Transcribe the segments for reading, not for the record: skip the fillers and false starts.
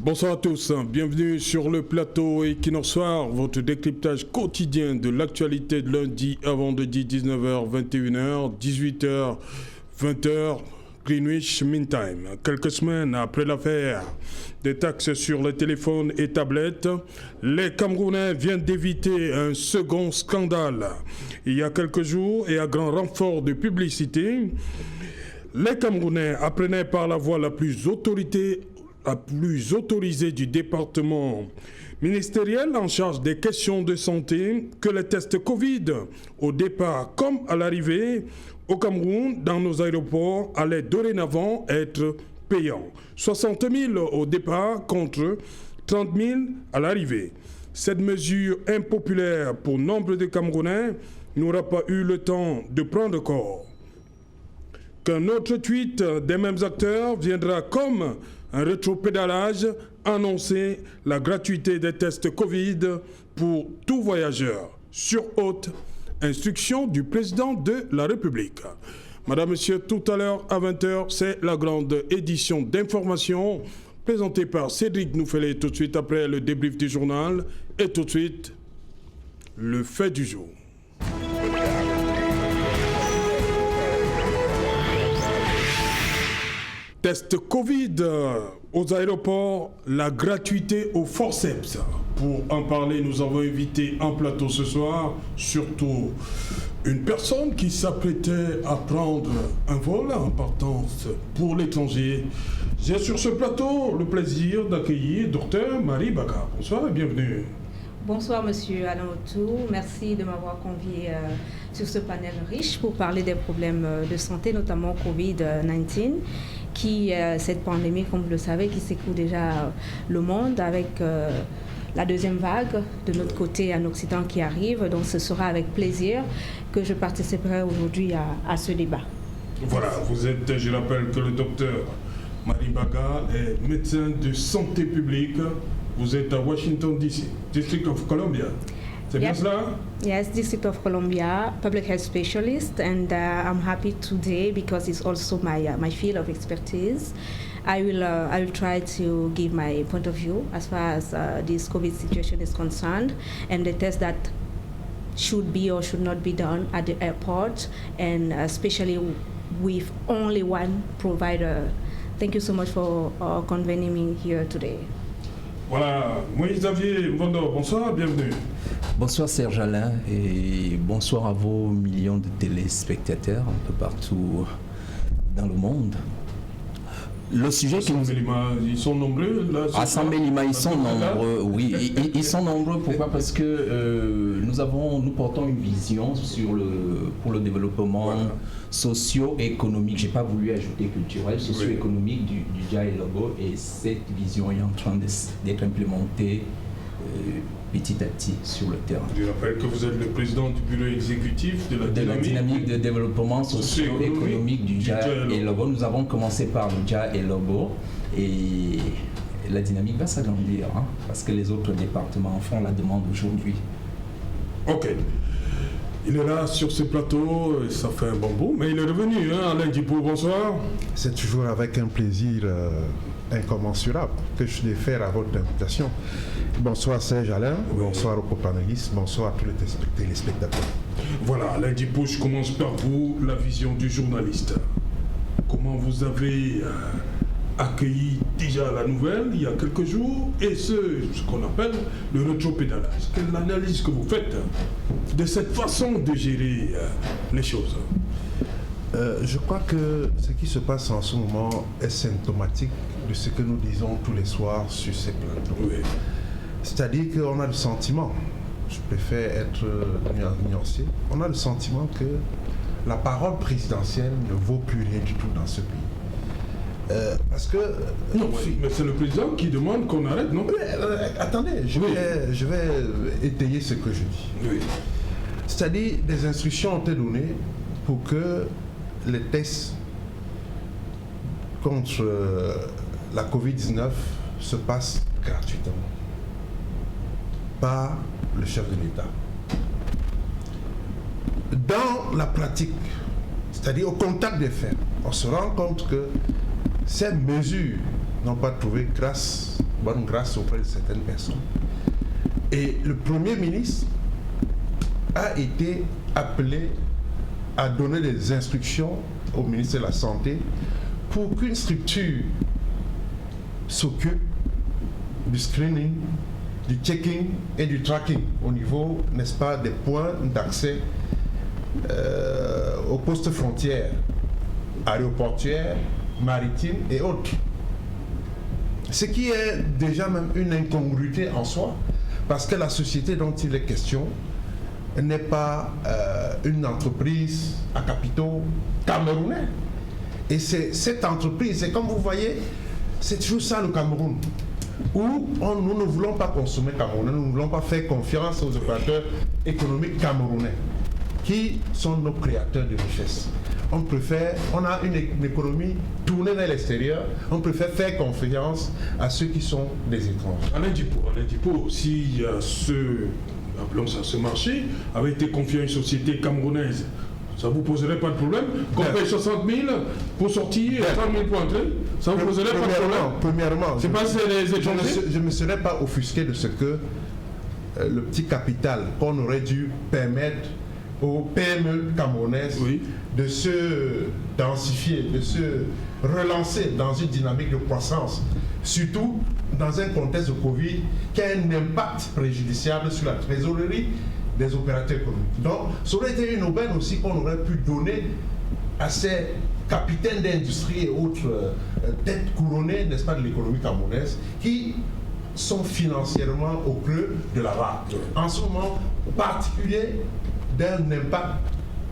Bonsoir à tous, bienvenue sur le plateau Equinox Soir, votre décryptage quotidien de l'actualité de lundi à vendredi 19h, 21h, 18h, 20h, Greenwich Mean Time. Quelques semaines après l'affaire des taxes sur les téléphones et tablettes, les Camerounais viennent d'éviter un second scandale. Il y a quelques jours et à grand renfort de publicité, les Camerounais apprenaient par la voie la plus autorisée du département ministériel en charge des questions de santé que les tests Covid, au départ comme à l'arrivée au Cameroun, dans nos aéroports, allaient dorénavant être payants. 60 000 au départ contre 30 000 à l'arrivée. Cette mesure impopulaire pour nombre de Camerounais n'aura pas eu le temps de prendre corps. Qu'un autre tweet des mêmes acteurs viendra comme un rétropédalage annoncer la gratuité des tests Covid pour tout voyageur, sur haute instruction du président de la République. Madame, Monsieur, tout à l'heure à 20h, c'est la grande édition d'information présentée par Cédric Nouffelé tout de suite après le débrief du journal et tout de suite le fait du jour. Test Covid aux aéroports, la gratuité au forceps. Pour en parler, nous avons invité en plateau ce soir, surtout une personne qui s'apprêtait à prendre un vol en partance pour l'étranger. J'ai sur ce plateau le plaisir d'accueillir Dr Marie Baga. Bonsoir et bienvenue. Bonsoir Monsieur Alain Autou, merci de m'avoir convié sur ce panel riche pour parler des problèmes de santé, notamment Covid-19, cette pandémie, comme vous le savez, qui secoue déjà le monde avec la deuxième vague de notre côté en Occident qui arrive. Donc ce sera avec plaisir que je participerai aujourd'hui à ce débat. Voilà, vous êtes, je rappelle que le docteur Marie Baga est médecin de santé publique. Vous êtes à Washington DC, District of Columbia. C'est bien cela? Yes, District of Columbia, public health specialist, and I'm happy today because it's also my field of expertise. I will try to give my point of view as far as this COVID situation is concerned, and the tests that should be or should not be done at the airport, and especially with only one provider. Thank you so much for convening me here today. Voilà, Moïse Xavier Mvondo, bonsoir, bienvenue. Bonsoir Serge Alain et bonsoir à vos millions de téléspectateurs un peu partout dans le monde. Le sujet qui nous... Ils sont nombreux là. À Sambélima, ils sont nombreux, oui. Ils sont nombreux, pourquoi? Parce que nous portons une vision pour le développement socio-économique. Je n'ai pas voulu ajouter culturel, socio-économique du Dja et Lobo, et cette vision est en train d'être implémentée petit à petit sur le terrain. Je rappelle que vous êtes le président du bureau exécutif de la dynamique de développement socio-économique du Dja et Lobo. Nous avons commencé par le Dja et Lobo et la dynamique va s'agrandir parce que les autres départements en font la demande aujourd'hui. Ok. Il est là sur ce plateau, ça fait un bon bout, mais il est revenu, Alain Djipo, bonsoir. C'est toujours avec un plaisir incommensurable que je vais faire à votre invitation. Bonsoir Serge Alain, bonsoir aux copanélistes, bonsoir à tous les téléspectateurs. Voilà, Alain Djipo, je commence par vous, la vision du journaliste. Comment vous avez accueilli déjà la nouvelle il y a quelques jours et ce qu'on appelle le rétropédalage? Quelle analyse que vous faites de cette façon de gérer les choses? Je crois que ce qui se passe en ce moment est symptomatique de ce que nous disons tous les soirs sur ces plateaux. Oui. C'est-à-dire qu'on a le sentiment, je préfère être nuancé, on a le sentiment que la parole présidentielle ne vaut plus rien du tout dans ce pays. Parce que... Non, mais c'est le président qui demande qu'on arrête, non? Attendez, je vais étayer ce que je dis. Oui. C'est-à-dire, des instructions ont été données pour que les tests contre la Covid-19 se passent gratuitement par le chef de l'État. Dans la pratique, c'est-à-dire au contact des faits, on se rend compte que ces mesures n'ont pas trouvé grâce bonne grâce auprès de certaines personnes. Et le Premier ministre a été appelé à donner des instructions au ministre de la Santé pour qu'une structure s'occupe du screening, du checking et du tracking au niveau, n'est-ce pas, des points d'accès aux postes frontières, aéroportuaires, maritimes et autres. Ce qui est déjà même une incongruité en soi, parce que la société dont il est question n'est pas une entreprise à capitaux camerounais. Et c'est cette entreprise, et comme vous voyez, c'est toujours ça le Cameroun, où nous ne voulons pas consommer camerounais, nous ne voulons pas faire confiance aux opérateurs économiques camerounais, qui sont nos créateurs de richesse. On a une économie tournée vers l'extérieur, on préfère faire confiance à ceux qui sont des étrangers. Alain Djipo, si ce marché avait été confié à une société camerounaise, ça ne vous poserait pas de problème qu'on paye 60 000 pour sortir et 30 000 pour entrer? Ça ne vous poserait pas de problème? Premièrement, c'est pas les étrangers? Je ne me serais pas offusqué de ce que le petit capital qu'on aurait dû permettre aux PME camerounaises de se densifier, de se relancer dans une dynamique de croissance, surtout dans un contexte de Covid qui a un impact préjudiciable sur la trésorerie des opérateurs économiques. Donc, ça aurait été une aubaine aussi qu'on aurait pu donner à ces capitaines d'industrie et autres têtes couronnées, n'est-ce pas, de l'économie camerounaise, qui sont financièrement au creux de la vague. En ce moment particulier d'un impact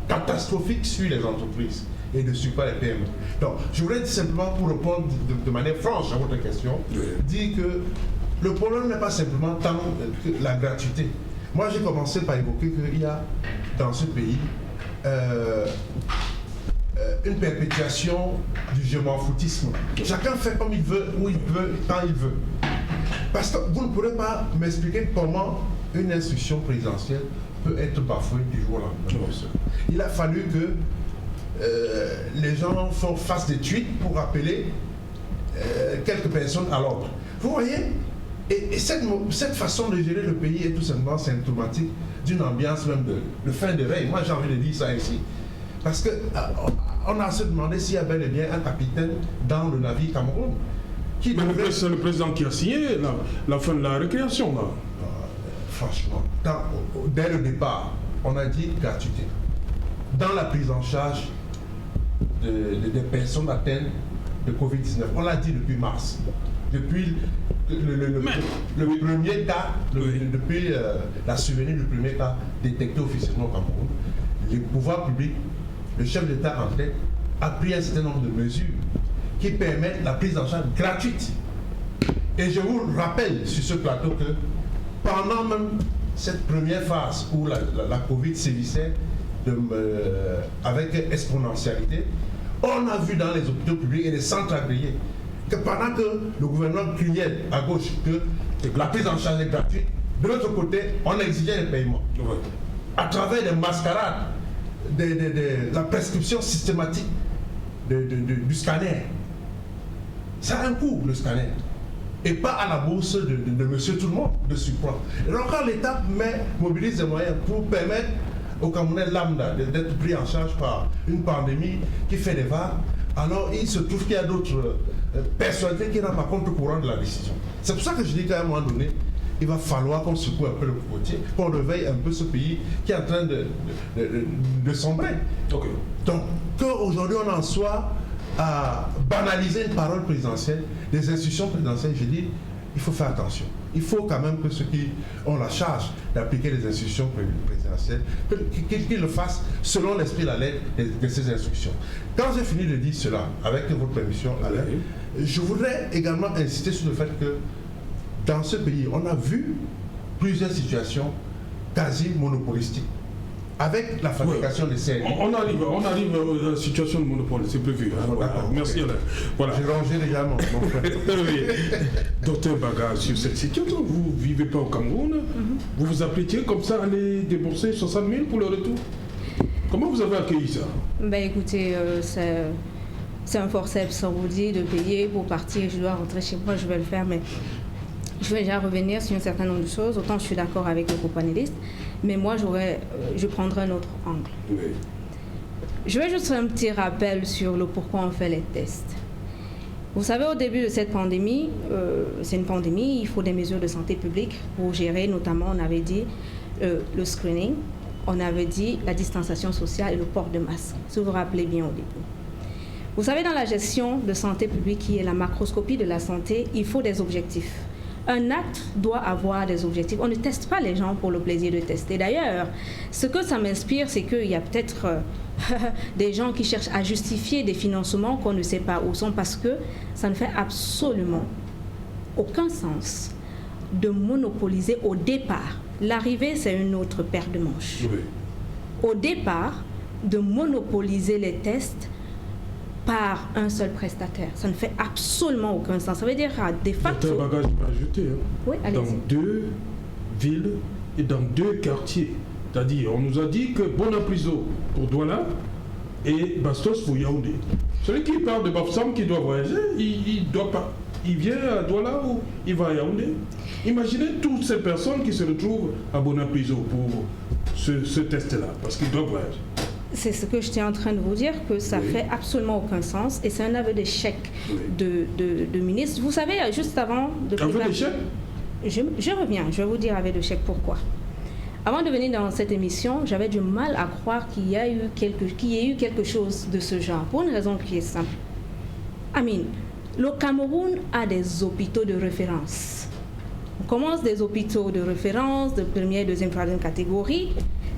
catastrophique sur les entreprises et de surcroît les PME. Donc, je voudrais simplement, pour répondre de manière franche à votre question, dire que le problème n'est pas simplement tant que la gratuité. Moi, j'ai commencé par évoquer qu'il y a dans ce pays une perpétuation du je m'en foutisme. Chacun fait comme il veut, où il veut, quand il veut. Parce que vous ne pourrez pas m'expliquer comment une instruction présidentielle peut être bafouée du jour au lendemain. Il a fallu que les gens fassent des tweets pour rappeler quelques personnes à l'ordre. Vous voyez? Et cette façon de gérer le pays est tout simplement symptomatique d'une ambiance même de fin de règne. Moi, j'ai envie de dire ça ici. Parce qu'on a se demandé s'il y avait bel et bien un capitaine dans le navire Cameroun. Mais c'est le président qui a signé la fin de la récréation, là. Franchement, dès le départ, on a dit gratuité. Dans la prise en charge des personnes atteintes de Covid-19, on l'a dit depuis mars. Depuis le premier cas, depuis la survenue du premier cas détecté officiellement au Cameroun, les pouvoirs publics, le chef d'État en tête, a pris un certain nombre de mesures qui permettent la prise en charge gratuite. Et je vous rappelle sur ce plateau que pendant même cette première phase où la Covid sévissait avec exponentialité, on a vu dans les hôpitaux publics et les centres agréés que pendant que le gouvernement criait à gauche que la prise en charge est gratuite, de l'autre côté, on exigeait les paiements. À travers des mascarades, la prescription systématique du scanner. Ça a un coût, le scanner. Et pas à la bourse de monsieur tout le monde, de surcroît. Et donc quand l'État mobilise des moyens pour permettre aux Camerounais lambda d'être pris en charge par une pandémie qui fait des vagues, alors il se trouve qu'il y a d'autres personnalités qui n'ont pas contre-courant de la décision. C'est pour ça que je dis qu'à un moment donné, il va falloir qu'on secoue un peu le cocotier, qu'on réveille un peu ce pays qui est en train de sombrer. Donc qu'aujourd'hui on en soit à banaliser une parole présidentielle, des institutions présidentielles, je dis, il faut faire attention. Il faut quand même que ceux qui ont la charge d'appliquer les institutions présidentielles, qu'ils le fassent selon l'esprit et la lettre de ces instructions. Quand j'ai fini de dire cela, avec votre permission, Alain, je voudrais également insister sur le fait que dans ce pays, on a vu plusieurs situations quasi monopolistiques. Avec la fabrication des séries. On arrive à la situation de monopole, c'est prévu. Hein, voilà. Merci Alain. Voilà. J'ai rangé déjà mon frère. Docteur Baga, sur cette situation, vous ne vivez pas au Cameroun, vous vous apprêtiez comme ça à aller débourser 60 000 pour le retour. Comment vous avez accueilli ça? Ben écoutez, c'est un forceps, on vous dit de payer pour partir, je dois rentrer chez moi, je vais le faire, mais Je vais déjà revenir sur un certain nombre de choses. Autant je suis d'accord avec le co-panéliste, mais moi, je prendrai un autre angle. Oui. Je vais juste faire un petit rappel sur le pourquoi on fait les tests. Vous savez, au début de cette pandémie, c'est une pandémie, il faut des mesures de santé publique pour gérer, notamment, on avait dit, le screening, on avait dit la distanciation sociale et le port de masque, si vous vous rappelez bien au début. Vous savez, dans la gestion de santé publique, qui est la macroscopie de la santé, il faut des objectifs. Un acte doit avoir des objectifs. On ne teste pas les gens pour le plaisir de tester. D'ailleurs, ce que ça m'inspire, c'est qu'il y a peut-être des gens qui cherchent à justifier des financements qu'on ne sait pas où sont, parce que ça ne fait absolument aucun sens de monopoliser au départ. L'arrivée, c'est une autre paire de manches. Oui. Au départ, de monopoliser les tests par un seul prestataire. Ça ne fait absolument aucun sens. Ça veut dire, de facto... C'est un bagage à ajouter. Hein. Oui, allez-y. Dans 2 villes et dans 2 quartiers. C'est-à-dire, on nous a dit que Bonapriso pour Douala et Bastos pour Yaoundé. Celui qui part de Bafoussam, qui doit voyager, il vient à Douala ou il va à Yaoundé. Imaginez toutes ces personnes qui se retrouvent à Bonapriso pour ce test-là, parce qu'ils doivent voyager. C'est ce que j'étais en train de vous dire, que ça fait absolument aucun sens, et c'est un aveu d'échec de ministre. Vous savez, juste avant de... Aveu d'échec ? Je reviens, je vais vous dire aveu d'échec pourquoi. Avant de venir dans cette émission, j'avais du mal à croire qu'il y ait eu quelque chose de ce genre, pour une raison qui est simple. Amine, le Cameroun a des hôpitaux de référence. On commence des hôpitaux de référence de première, deuxième, troisième catégorie.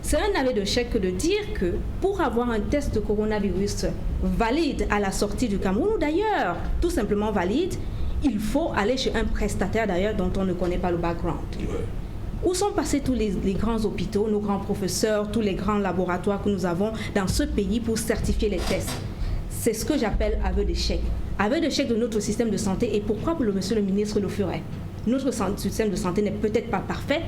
C'est un aveu d'échec de dire que pour avoir un test de coronavirus valide à la sortie du Cameroun, ou d'ailleurs tout simplement valide, il faut aller chez un prestataire d'ailleurs dont on ne connaît pas le background. Ouais. Où sont passés tous les grands hôpitaux, nos grands professeurs, tous les grands laboratoires que nous avons dans ce pays pour certifier les tests? C'est ce que j'appelle aveu d'échec. Aveu d'échec de notre système de santé, et pourquoi monsieur le ministre le ferait? Notre système de santé n'est peut-être pas parfait,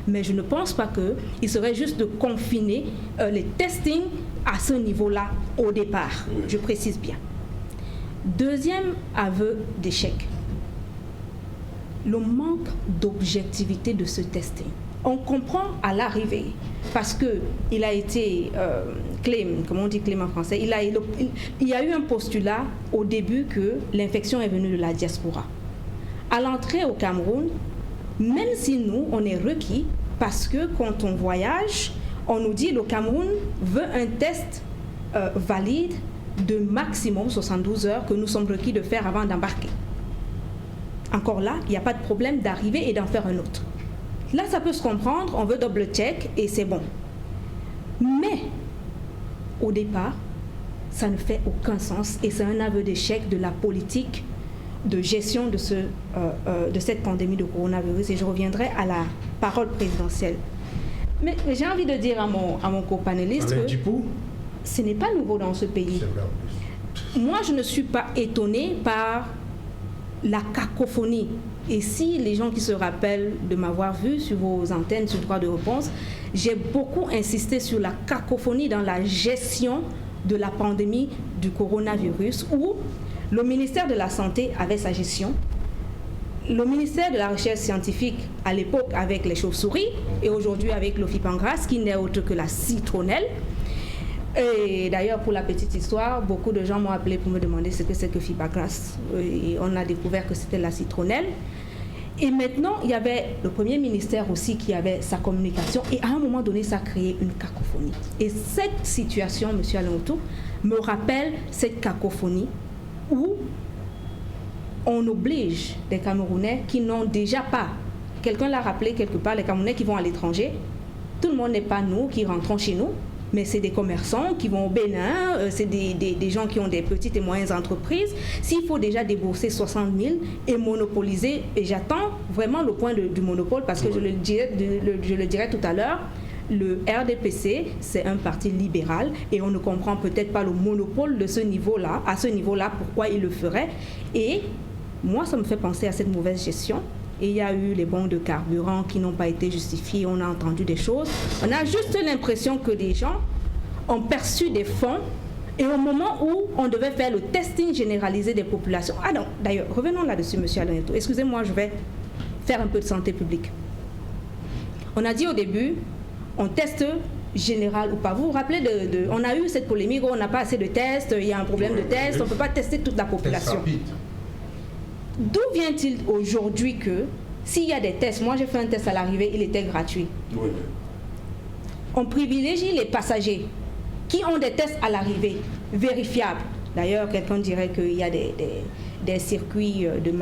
mais je ne pense pas qu'il serait juste de confiner les testings à ce niveau-là au départ. Je précise bien. Deuxième aveu d'échec. Le manque d'objectivité de ce testing. On comprend à l'arrivée, parce qu'il a été claim, comme on dit claim en français, il y a eu un postulat au début que l'infection est venue de la diaspora. À l'entrée au Cameroun, même si nous, on est requis, parce que quand on voyage, on nous dit que le Cameroun veut un test valide de maximum 72 heures que nous sommes requis de faire avant d'embarquer. Encore là, il n'y a pas de problème d'arriver et d'en faire un autre. Là, ça peut se comprendre, on veut double-check et c'est bon. Mais, au départ, ça ne fait aucun sens et c'est un aveu d'échec de la politique de gestion de cette pandémie de coronavirus, et je reviendrai à la parole présidentielle. Mais j'ai envie de dire à mon copanéliste que ce n'est pas nouveau dans ce pays. Moi, je ne suis pas étonnée par la cacophonie. Et si les gens qui se rappellent de m'avoir vu sur vos antennes sur droit de réponse, j'ai beaucoup insisté sur la cacophonie dans la gestion de la pandémie du coronavirus, où le ministère de la Santé avait sa gestion, le ministère de la Recherche scientifique à l'époque avec les chauves-souris et aujourd'hui avec l'Ofipangras, qui n'est autre que la citronnelle. Et d'ailleurs, pour la petite histoire, beaucoup de gens m'ont appelé pour me demander ce que c'est que Fibagras. Et on a découvert que c'était la citronnelle. Et maintenant, il y avait le premier ministère aussi qui avait sa communication. Et à un moment donné, ça a créé une cacophonie. Et cette situation, M. Alentou, me rappelle cette cacophonie où on oblige des Camerounais qui n'ont déjà pas, quelqu'un l'a rappelé quelque part, les Camerounais qui vont à l'étranger, tout le monde n'est pas nous qui rentrons chez nous, mais c'est des commerçants qui vont au Bénin, c'est des gens qui ont des petites et moyennes entreprises. S'il faut déjà débourser 60 000 et monopoliser, et j'attends vraiment le point du monopole, parce que je le dirai tout à l'heure, le RDPC, c'est un parti libéral et on ne comprend peut-être pas le monopole de ce niveau-là, à ce niveau-là, pourquoi il le ferait. Et moi, ça me fait penser à cette mauvaise gestion. Et il y a eu les bons de carburant qui n'ont pas été justifiés, on a entendu des choses. On a juste l'impression que des gens ont perçu des fonds et au moment où on devait faire le testing généralisé des populations. Ah non, d'ailleurs, revenons là-dessus, M. Alentou. Excusez-moi, je vais faire un peu de santé publique. On a dit au début, on teste général ou pas. Vous vous rappelez on a eu cette polémique, on n'a pas assez de tests, il y a un problème de tests, on ne peut pas tester toute la population. D'où vient-il aujourd'hui que s'il y a des tests, moi j'ai fait un test à l'arrivée, il était gratuit. Oui. On privilégie les passagers qui ont des tests à l'arrivée, vérifiables. D'ailleurs, quelqu'un dirait qu'il y a des circuits de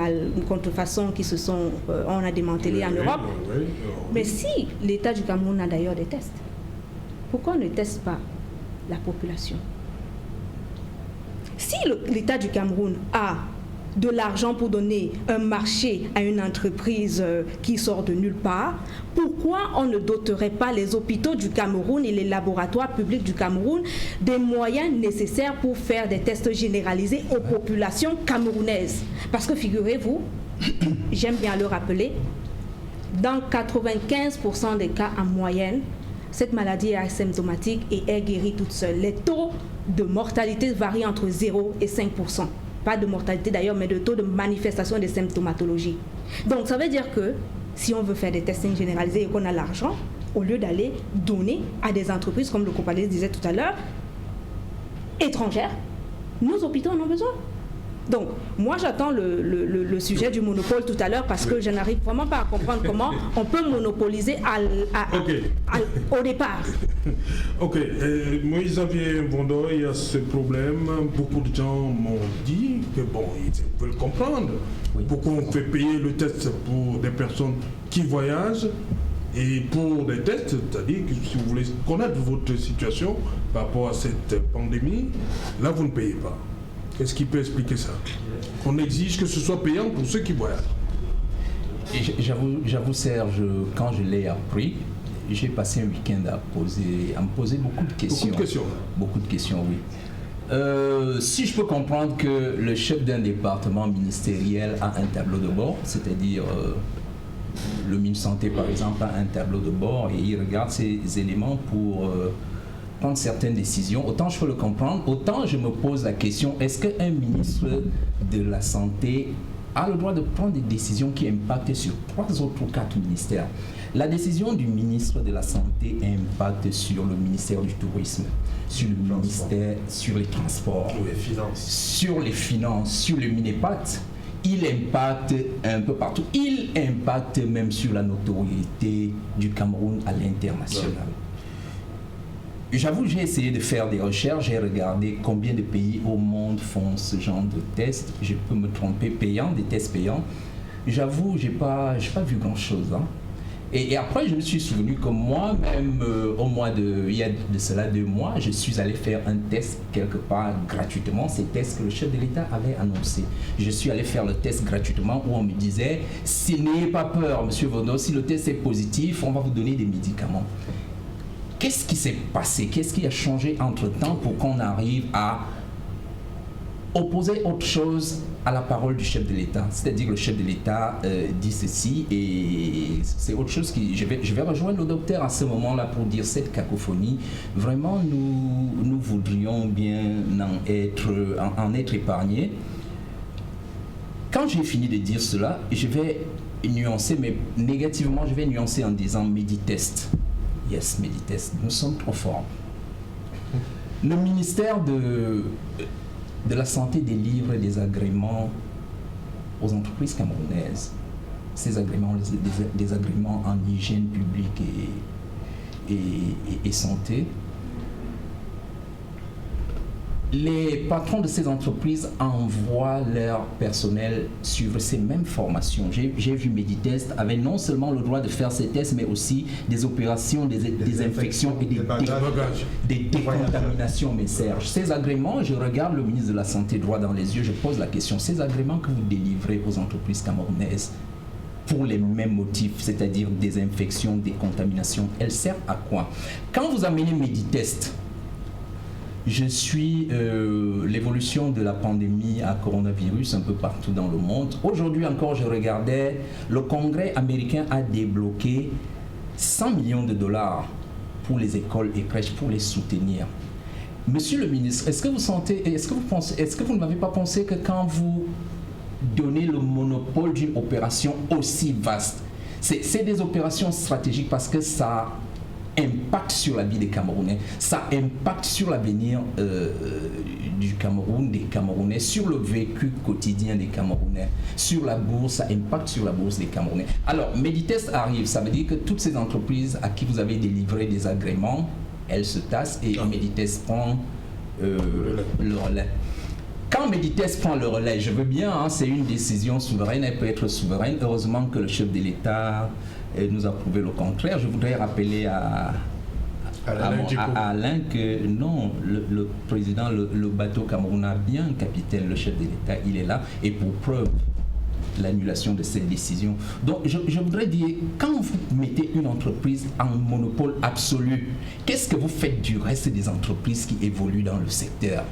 contrefaçon qui on a démantelés en Europe. Oui. Mais si l'État du Cameroun a d'ailleurs des tests, pourquoi on ne teste pas la population? Si l'État du Cameroun a de l'argent pour donner un marché à une entreprise qui sort de nulle part, pourquoi on ne doterait pas les hôpitaux du Cameroun et les laboratoires publics du Cameroun des moyens nécessaires pour faire des tests généralisés aux populations camerounaises? Parce que figurez-vous, j'aime bien le rappeler, dans 95% des cas en moyenne, cette maladie est asymptomatique et est guérie toute seule. Les taux de mortalité varient entre 0 et 5%. Pas de mortalité d'ailleurs, mais de taux de manifestation des symptomatologies. Donc ça veut dire que si on veut faire des testings généralisés et qu'on a l'argent, au lieu d'aller donner à des entreprises, comme le Copalès disait tout à l'heure, étrangères, nos hôpitaux en ont besoin. Donc, moi j'attends le sujet du monopole tout à l'heure parce que je n'arrive vraiment pas à comprendre comment on peut monopoliser au départ. Ok, Moïse Xavier Mvondo, il y a ce problème. Beaucoup de gens m'ont dit que bon, ils veulent comprendre pourquoi on fait payer le test pour des personnes qui voyagent et pour des tests, c'est-à-dire que si vous voulez connaître votre situation par rapport à cette pandémie, là vous ne payez pas. Qu'est-ce qui peut expliquer ça? On exige que ce soit payant pour ceux qui voyagent. J'avoue Serge, quand je l'ai appris, j'ai passé un week-end à me poser beaucoup de questions. Beaucoup de questions, oui. Si je peux comprendre que le chef d'un département ministériel a un tableau de bord, c'est-à-dire le ministre Santé par exemple a un tableau de bord et il regarde ces éléments pour prendre certaines décisions, autant je peux le comprendre, autant je me pose la question, est-ce qu'un ministre de la Santé a le droit de prendre des décisions qui impactent sur 3 autres ou 4 ministères? La décision du ministre de la Santé impacte sur le ministère du Tourisme, sur le ministère, sur les transports, sur les finances, sur le Minepat. Il impacte un peu partout. Il impacte même sur la notoriété du Cameroun à l'international. J'avoue, j'ai essayé de faire des recherches, j'ai regardé combien de pays au monde font ce genre de tests. Je peux me tromper, des tests payants. J'avoue, j'ai pas vu grand-chose. Hein. Et après, je me suis souvenu que moi-même, il y a de cela 2 mois, je suis allé faire un test quelque part gratuitement. Ces tests que le chef de l'État avait annoncé. Je suis allé faire le test gratuitement où on me disait, n'ayez pas peur, monsieur Vondo, si le test est positif, on va vous donner des médicaments. Qu'est-ce qui s'est passé? Qu'est-ce qui a changé entre-temps pour qu'on arrive à opposer autre chose à la parole du chef de l'État? C'est-à-dire que le chef de l'État dit ceci et c'est autre chose qui... Je vais rejoindre le docteur à ce moment-là pour dire cette cacophonie. Vraiment, nous voudrions bien en être épargnés. Quand j'ai fini de dire cela, je vais nuancer, mais négativement, je vais nuancer en disant Meditest. Yes, Meditest, nous sommes trop forts. Le ministère de la Santé délivre des agréments aux entreprises camerounaises. Ces agréments, des agréments en hygiène publique et santé. Les patrons de ces entreprises envoient leur personnel suivre ces mêmes formations. J'ai vu Meditest avait non seulement le droit de faire ces tests, mais aussi des opérations, des infections et des décontaminations, mes Serge. Ces agréments, je regarde le ministre de la Santé droit dans les yeux, je pose la question, ces agréments que vous délivrez aux entreprises camerounaises pour les mêmes motifs, c'est-à-dire des infections, des contaminations, elles servent à quoi? Quand vous amenez Meditest, je suis l'évolution de la pandémie à coronavirus un peu partout dans le monde. Aujourd'hui encore, je regardais, le Congrès américain a débloqué 100 millions de dollars pour les écoles et crèches, pour les soutenir. Monsieur le ministre, est-ce que vous n'avez pas pensé que quand vous donner le monopole d'une opération aussi vaste. C'est des opérations stratégiques parce que ça impacte sur la vie des Camerounais, ça impacte sur l'avenir du Cameroun, des Camerounais, sur le vécu quotidien des Camerounais, sur la bourse, ça impacte sur la bourse des Camerounais. Alors, Meditest arrive, ça veut dire que toutes ces entreprises à qui vous avez délivré des agréments, elles se tassent et Meditest prend le relais. Quand Meditest prend le relais, je veux bien, hein, c'est une décision souveraine, elle peut être souveraine. Heureusement que le chef de l'État nous a prouvé le contraire. Je voudrais rappeler à Alain que non, le président, le bateau Cameroun a bien un capitaine, le chef de l'État, il est là. Et pour preuve, l'annulation de cette décision. Donc je voudrais dire, quand vous mettez une entreprise en monopole absolu, qu'est-ce que vous faites du reste des entreprises qui évoluent dans le secteur?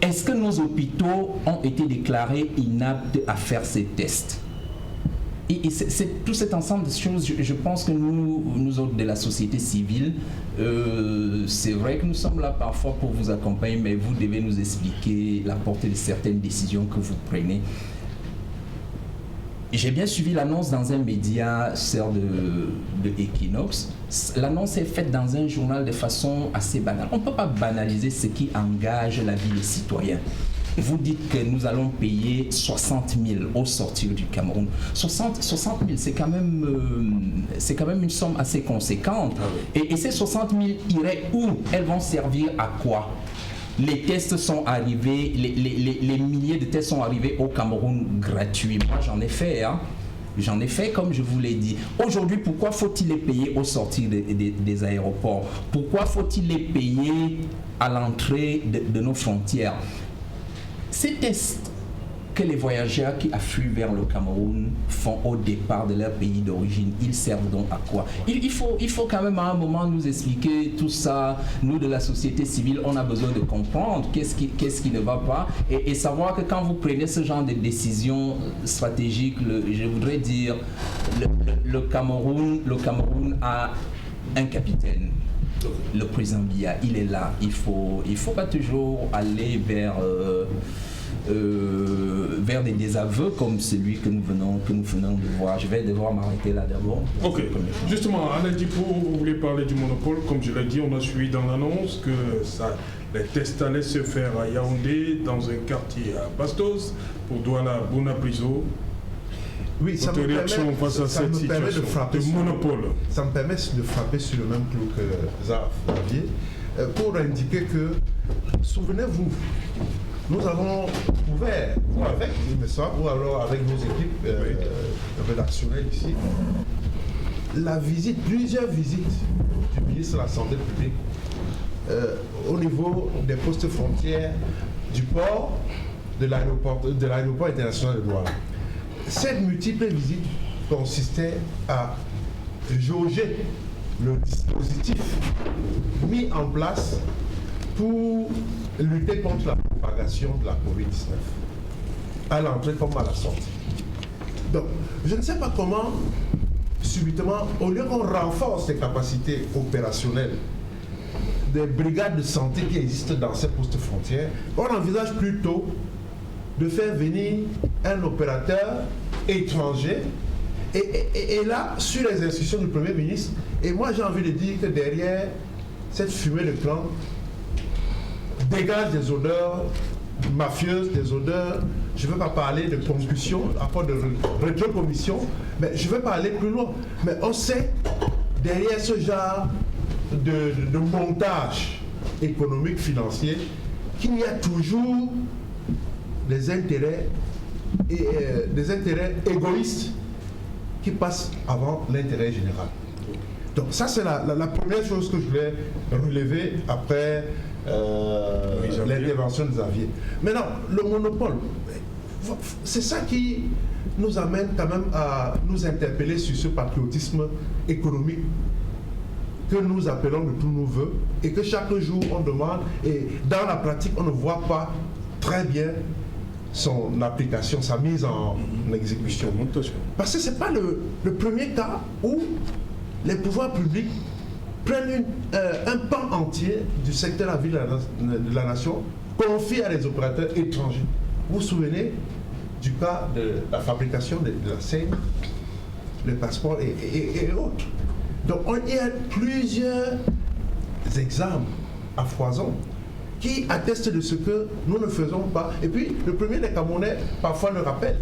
Est-ce que nos hôpitaux ont été déclarés inaptes à faire ces tests? Et c'est tout cet ensemble de choses, je pense que nous autres de la société civile, c'est vrai que nous sommes là parfois pour vous accompagner, mais vous devez nous expliquer la portée de certaines décisions que vous prenez. J'ai bien suivi l'annonce dans un média, sœur de Equinox. L'annonce est faite dans un journal de façon assez banale. On ne peut pas banaliser ce qui engage la vie des citoyens. Vous dites que nous allons payer 60 000 au sortir du Cameroun. 60 000, c'est quand même une somme assez conséquente. Et ces 60 000 iraient où? Elles vont servir à quoi? Les tests sont arrivés, les milliers de tests sont arrivés au Cameroun gratuits. Moi, j'en ai fait, hein. J'en ai fait comme je vous l'ai dit. Aujourd'hui, pourquoi faut-il les payer au sortir des aéroports? Pourquoi faut-il les payer à l'entrée de nos frontières? Ces tests que les voyageurs qui affluent vers le Cameroun font au départ de leur pays d'origine, ils servent donc à quoi? Il faut quand même à un moment nous expliquer tout ça. Nous de la société civile, on a besoin de comprendre qu'est-ce qui ne va pas et savoir que quand vous prenez ce genre de décisions stratégiques, je voudrais dire, le Cameroun a un capitaine. Le président Biya, il est là. Il faut pas toujours aller vers des désaveux comme celui que nous venons de voir. Je vais devoir m'arrêter là d'abord. Ok. Justement, Alain Djipo, vous voulez parler du monopole. Comme je l'ai dit, on a suivi dans l'annonce que les tests allaient se faire à Yaoundé, dans un quartier à Bastos, pour Douala Bonapriso. Oui, ça me permet de frapper de monopole. Ça me permet de frapper sur le même clou que Zaf Xavier, pour indiquer que, souvenez-vous, nous avons ouvert, ou alors avec nos équipes rédactionnelles ici, plusieurs visites du ministre de la Santé publique au niveau des postes frontières du port de l'aéroport international de Douala. Cette multiple visite consistait à jauger le dispositif mis en place pour lutter contre la propagation de la COVID-19, à l'entrée comme à la sortie. Donc, je ne sais pas comment, subitement, au lieu qu'on renforce les capacités opérationnelles des brigades de santé qui existent dans ces postes frontières, on envisage plutôt de faire venir un opérateur étranger et là, sur les instructions du Premier ministre, et moi j'ai envie de dire que derrière cette fumée de plan dégage des odeurs mafieuses, des odeurs, je ne veux pas parler de concussion, à part de rétrocommission, mais je veux pas aller plus loin. Mais on sait, derrière ce genre de montage économique, financier, qu'il y a toujours des intérêts égoïstes qui passent avant l'intérêt général. Donc ça c'est la première chose que je voulais relever après l'intervention de Xavier. Maintenant, le monopole, c'est ça qui nous amène quand même à nous interpeller sur ce patriotisme économique que nous appelons de tous nos voeux et que chaque jour on demande, et dans la pratique on ne voit pas très bien son application, sa mise en exécution. Parce que ce n'est pas le premier cas où les pouvoirs publics prennent un pan entier du secteur de la vie de la nation, confient à des opérateurs étrangers. Vous vous souvenez du cas de la fabrication de la scène, le passeport et autres. Donc il y a plusieurs exemples à foison qui attestent de ce que nous ne faisons pas. Et puis le premier des Camerounais parfois le rappelle.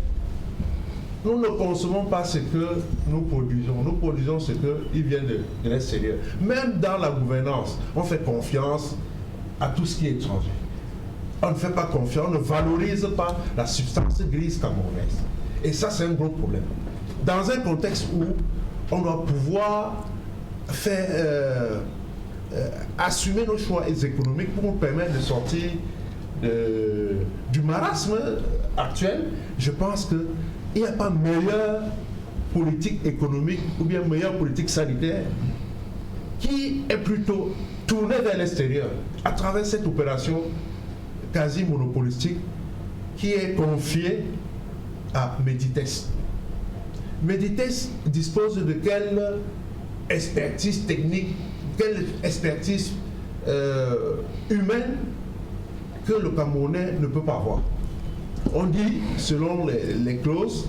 Nous ne consommons pas ce que nous produisons ce qui vient de l'extérieur. Même dans la gouvernance, on fait confiance à tout ce qui est étranger. On ne fait pas confiance, on ne valorise pas la substance grise camerounaise. Et ça, c'est un gros problème. Dans un contexte où on doit pouvoir faire assumer nos choix économiques pour nous permettre de sortir du marasme actuel, je pense qu'il n'y a pas meilleure politique économique ou bien meilleure politique sanitaire qui est plutôt tournée vers l'extérieur à travers cette opération quasi monopolistique qui est confiée à Meditest. Meditest dispose de quelle expertise technique, quelle expertise humaine que le Camerounais ne peut pas avoir. On dit, selon les clauses,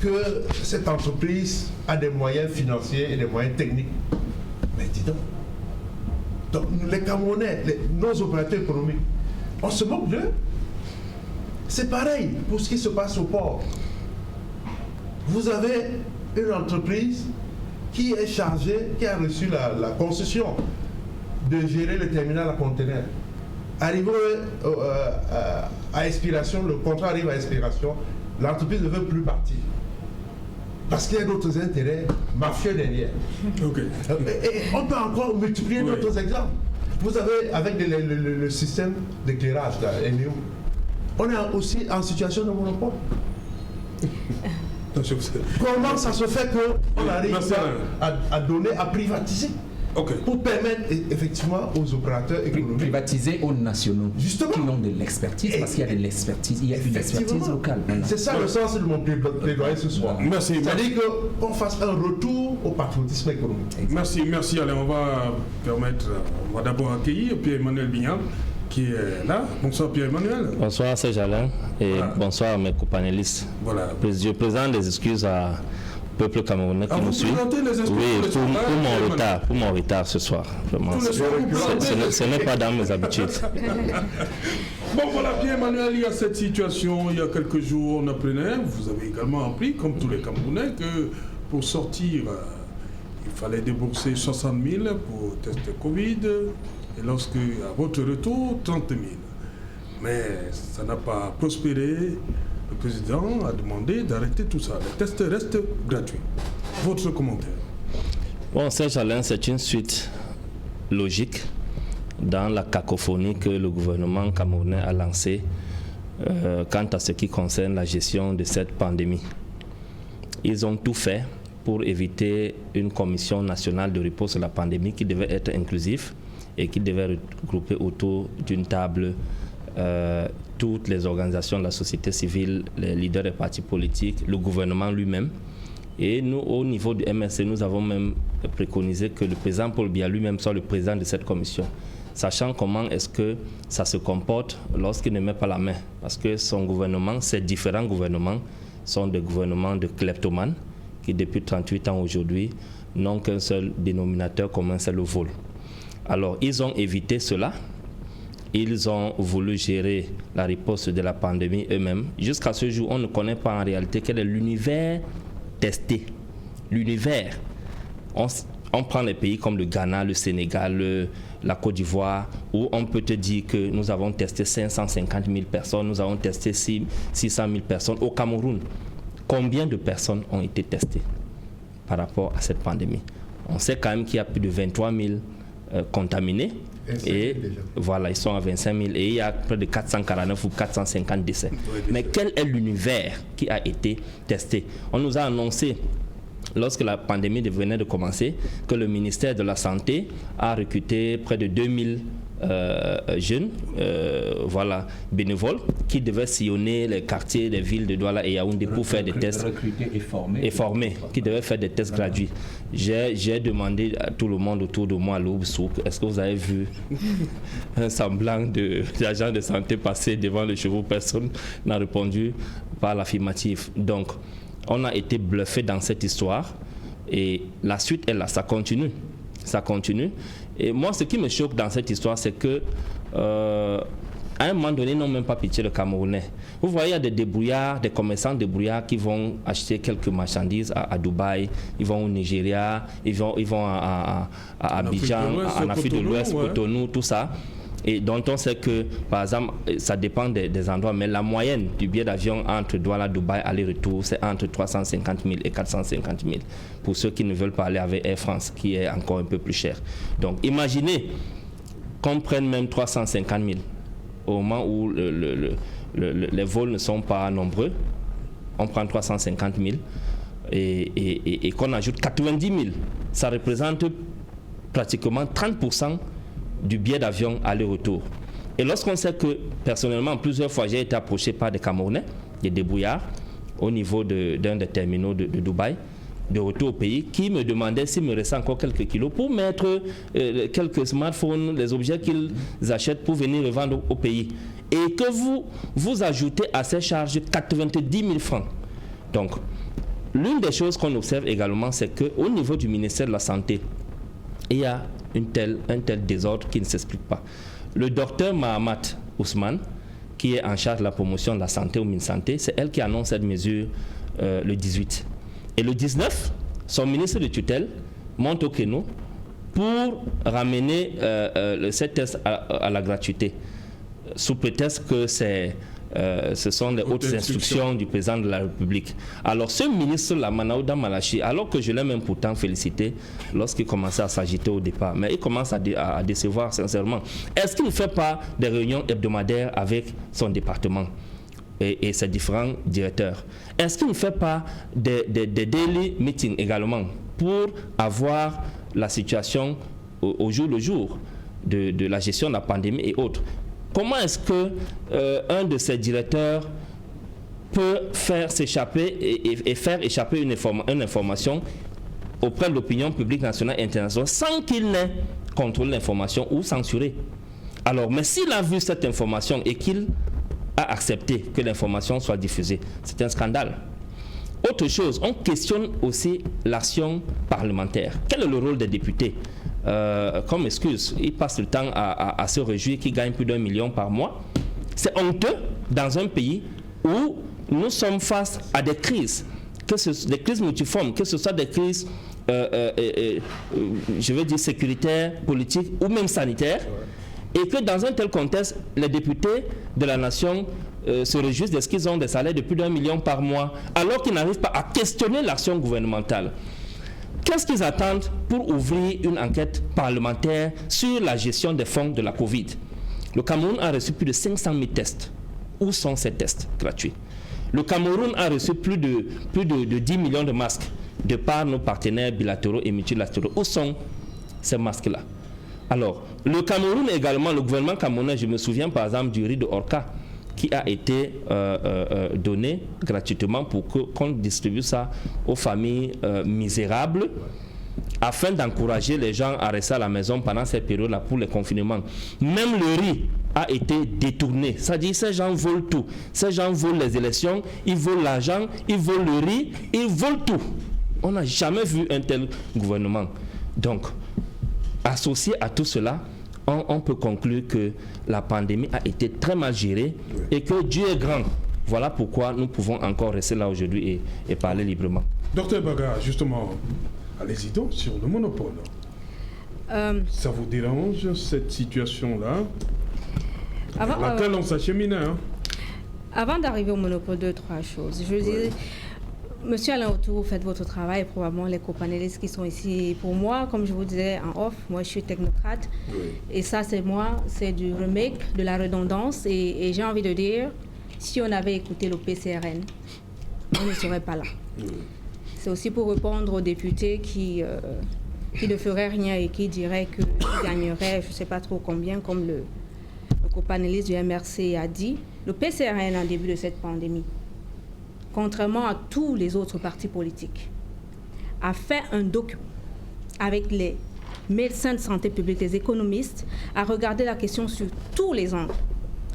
que cette entreprise a des moyens financiers et des moyens techniques. Mais dis donc les Camerounais, nos opérateurs économiques, on se moque d'eux. C'est pareil pour ce qui se passe au port. Vous avez une entreprise qui est chargée, qui a reçu la concession de gérer le terminal à conteneurs. Arrivé à expiration, le contrat arrive à expiration, l'entreprise ne veut plus partir. Parce qu'il y a d'autres intérêts mafieux derrière. Okay. Et on peut encore multiplier d'autres exemples. Vous avez, avec le système d'éclairage, NEO, on est aussi en situation de monopole. Comment ça se fait qu'on arrive à donner, à privatiser pour permettre effectivement aux opérateurs économiques. Privatiser aux nationaux qui ont de l'expertise, parce qu'il y a de l'expertise, il y a une expertise locale. C'est ça le sens de mon plaidoyer ce soir. Merci. C'est-à-dire qu'on fasse un retour au patriotisme économique. Merci. Allez, on va d'abord accueillir Pierre-Emmanuel Bignam qui est là. Bonsoir Pierre-Emmanuel. Bonsoir Serge Alain et bonsoir à mes co-panélistes. Voilà. Je présente des excuses au peuple camerounais qui nous suit. Oui, pour mon retard ce soir. Vraiment. Ce n'est pas dans mes habitudes. Bon voilà Pierre-Emmanuel, il y a cette situation, il y a quelques jours on apprenait, vous avez également appris, comme tous les Camerounais, que pour sortir, il fallait débourser 60 000 pour tester Covid. Et lorsque, à votre retour, 30 000. Mais ça n'a pas prospéré. Le président a demandé d'arrêter tout ça. Les tests restent gratuits. Votre commentaire? Bon, Serge Alain, c'est une suite logique dans la cacophonie que le gouvernement camerounais a lancée quant à ce qui concerne la gestion de cette pandémie. Ils ont tout fait pour éviter une commission nationale de réponse à la pandémie qui devait être inclusive et qui devait regrouper autour d'une table toutes les organisations de la société civile, les leaders des partis politiques, le gouvernement lui-même. Et nous, au niveau du MRC, nous avons même préconisé que le président Paul Biya lui-même soit le président de cette commission, sachant comment est-ce que ça se comporte lorsqu'il ne met pas la main. Parce que son gouvernement, ces différents gouvernements, sont des gouvernements de kleptomanes qui, depuis 38 ans aujourd'hui, n'ont qu'un seul dénominateur commun, c'est le vol. Alors, ils ont évité cela. Ils ont voulu gérer la riposte de la pandémie eux-mêmes. Jusqu'à ce jour, on ne connaît pas en réalité quel est l'univers testé. L'univers. On prend les pays comme le Ghana, le Sénégal, la Côte d'Ivoire, où on peut te dire que nous avons testé 550 000 personnes, nous avons testé 600 000 personnes. Au Cameroun, combien de personnes ont été testées par rapport à cette pandémie? On sait quand même qu'il y a plus de 23 000 contaminés. Et voilà, ils sont à 25 000 et il y a près de 449 ou 450 décès. Mais quel est l'univers qui a été testé? On nous a annoncé, lorsque la pandémie venait de commencer, que le ministère de la Santé a recruté près de 2000 jeunes, voilà, bénévoles, qui devaient sillonner les quartiers des villes de Douala et Yaoundé pour faire des tests. Recrutés et formés. Qui devaient faire des tests gratuits. J'ai demandé à tout le monde autour de moi à l'Oubsouk, est-ce que vous avez vu un semblant d'agent de santé passer devant le chevaux? Personne n'a répondu par l'affirmative. Donc, on a été bluffé dans cette histoire et la suite est là, ça continue. Ça continue. Et moi, ce qui me choque dans cette histoire, c'est que à un moment donné, ils n'ont même pas pitié le Camerounais. Vous voyez, il y a des débrouillards, des commerçants débrouillards qui vont acheter quelques marchandises à Dubaï, ils vont au Nigeria, ils vont à Abidjan, en Afrique de l'Ouest, Cotonou, tout ça. Et dont on sait que, par exemple, ça dépend des endroits, mais la moyenne du billet d'avion entre Douala, Dubaï, aller-retour, c'est entre 350 000 et 450 000. Pour ceux qui ne veulent pas aller avec Air France, qui est encore un peu plus cher. Donc, imaginez qu'on prenne même 350 000 au moment où les vols ne sont pas nombreux. On prend 350 000 et qu'on ajoute 90 000. Ça représente pratiquement 30% du billet d'avion aller-retour. Et lorsqu'on sait que, personnellement, plusieurs fois, j'ai été approché par des Camerounais, des débrouillards, au niveau d'un des terminaux de Dubaï, de retour au pays, qui me demandaient s'il me restait encore quelques kilos pour mettre quelques smartphones, les objets qu'ils achètent pour venir revendre au pays. Et que vous ajoutez à ces charges 90 000 francs. Donc, l'une des choses qu'on observe également, c'est qu'au niveau du ministère de la Santé, il y a un tel désordre qui ne s'explique pas. Le docteur Mahamat Ousmane, qui est en charge de la promotion de la santé au MinSanté, c'est elle qui annonce cette mesure le 18. Et le 19, son ministre de tutelle monte au créneau pour ramener ces tests à la gratuité, sous prétexte que ce sont les hautes instructions du président de la République. Alors ce ministre, la Manaouda Malachi, alors que je l'ai même pourtant félicité lorsqu'il commençait à s'agiter au départ, mais il commence à décevoir sincèrement. Est-ce qu'il ne fait pas des réunions hebdomadaires avec son département et ses différents directeurs? Est-ce qu'il ne fait pas des daily meetings également pour avoir la situation au jour le jour de la gestion de la pandémie et autres? Comment est-ce que un de ces directeurs peut faire s'échapper et faire échapper une information auprès de l'opinion publique nationale et internationale sans qu'il n'ait contrôlé l'information ou censuré? Alors, mais s'il a vu cette information et qu'il a accepté que l'information soit diffusée, c'est un scandale. Autre chose, on questionne aussi l'action parlementaire. Quel est le rôle des députés? Comme excuse, ils passent le temps à se réjouir qu'ils gagnent plus d'1 million par mois. C'est honteux dans un pays où nous sommes face à des crises, des crises multiformes, que ce soit des crises, je veux dire sécuritaires, politiques ou même sanitaires, et que dans un tel contexte, les députés de la nation se réjouissent de ce qu'ils ont des salaires de plus d'1 million par mois, alors qu'ils n'arrivent pas à questionner l'action gouvernementale. Qu'est-ce qu'ils attendent pour ouvrir une enquête parlementaire sur la gestion des fonds de la Covid? Le Cameroun a reçu plus de 500 000 tests. Où sont ces tests gratuits? Le Cameroun a reçu plus de 10 millions de masques de par nos partenaires bilatéraux et multilatéraux. Où sont ces masques-là? Alors, le Cameroun également, le gouvernement camerounais, je me souviens par exemple du riz de Orca qui a été donné gratuitement pour qu'on distribue ça aux familles misérables afin d'encourager les gens à rester à la maison pendant cette période-là pour le confinement. Même le riz a été détourné. C'est-à-dire ces gens volent tout. Ces gens volent les élections, ils volent l'argent, ils volent le riz, ils volent tout. On n'a jamais vu un tel gouvernement. Donc, associé à tout cela, on peut conclure que la pandémie a été très mal gérée et que Dieu est grand. Voilà pourquoi nous pouvons encore rester là aujourd'hui et parler librement. Docteur Baga, justement, allez-y donc sur le monopole. Ça vous dérange cette situation-là avec laquelle on s'achemine Avant d'arriver au monopole, 2-3 choses. Je veux dire, Monsieur Alain Autou, vous faites votre travail, probablement les copanélistes qui sont ici. Pour moi, comme je vous disais en off, moi je suis technocrate. Oui. Et ça, c'est du remake, de la redondance. Et j'ai envie de dire, si on avait écouté le PCRN, on ne serait pas là. Oui. C'est aussi pour répondre aux députés qui qui ne ferait rien et qui dirait qu'il gagnerait, je ne sais pas trop combien, comme le copanéliste du MRC a dit. Le PCRN, en début de cette pandémie, contrairement à tous les autres partis politiques, a fait un document avec les médecins de santé publique, les économistes, a regardé la question sur tous les angles.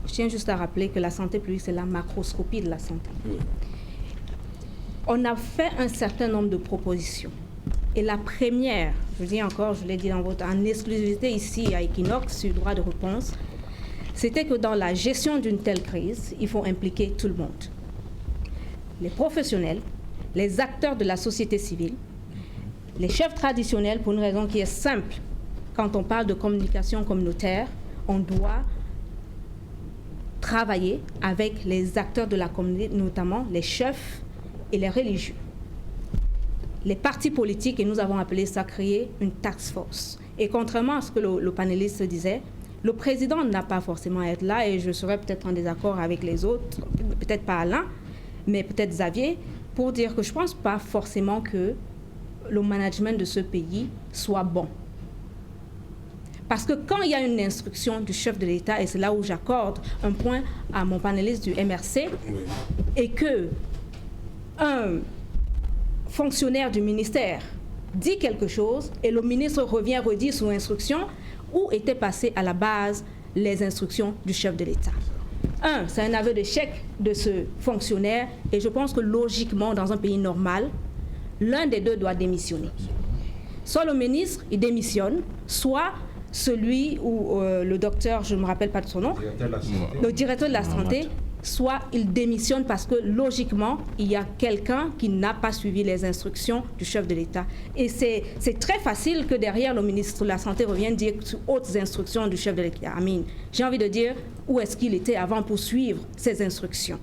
Je tiens juste à rappeler que la santé publique, c'est la macroscopie de la santé. On a fait un certain nombre de propositions. Et la première, je dis encore, je l'ai dit en exclusivité ici à Equinox, sur le droit de réponse, c'était que dans la gestion d'une telle crise, il faut impliquer tout le monde. Les professionnels, les acteurs de la société civile, les chefs traditionnels, pour une raison qui est simple. Quand on parle de communication communautaire, on doit travailler avec les acteurs de la communauté, notamment les chefs et les religieux. Les partis politiques, et nous avons appelé ça créer une task force. Et contrairement à ce que le panéliste disait, le président n'a pas forcément à être là, et je serais peut-être en désaccord avec les autres, peut-être pas Alain, mais peut-être Xavier, pour dire que je ne pense pas forcément que le management de ce pays soit bon. Parce que quand il y a une instruction du chef de l'État, et c'est là où j'accorde un point à mon panéliste du MRC, et que un fonctionnaire du ministère dit quelque chose et le ministre revient redire sous instruction, où étaient passées à la base les instructions du chef de l'État. C'est un aveu d'échec de ce fonctionnaire, et je pense que logiquement, dans un pays normal, l'un des deux doit démissionner. Soit le ministre, il démissionne, soit celui ou le docteur, je ne me rappelle pas de son nom, le directeur de la santé, soit il démissionne parce que logiquement, il y a quelqu'un qui n'a pas suivi les instructions du chef de l'État. Et c'est très facile que derrière le ministre de la Santé revienne dire sous hautes instructions du chef de l'État. J'ai envie de dire où est-ce qu'il était avant pour suivre ces instructions.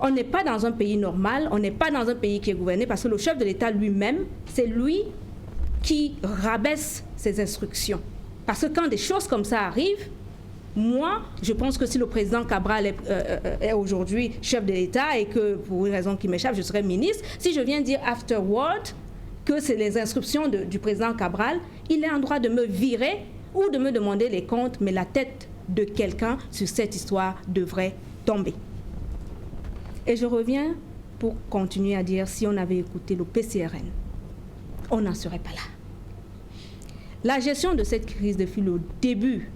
On n'est pas dans un pays normal, on n'est pas dans un pays qui est gouverné parce que le chef de l'État lui-même, c'est lui qui rabaisse ses instructions. Parce que quand des choses comme ça arrivent, moi, je pense que si le président Cabral est aujourd'hui chef de l'État et que, pour une raison qui m'échappe, je serai ministre, si je viens dire afterward que c'est les instructions du président Cabral, il est en droit de me virer ou de me demander les comptes, mais la tête de quelqu'un sur cette histoire devrait tomber. Et je reviens pour continuer à dire, si on avait écouté le PCRN, on n'en serait pas là. La gestion de cette crise depuis le début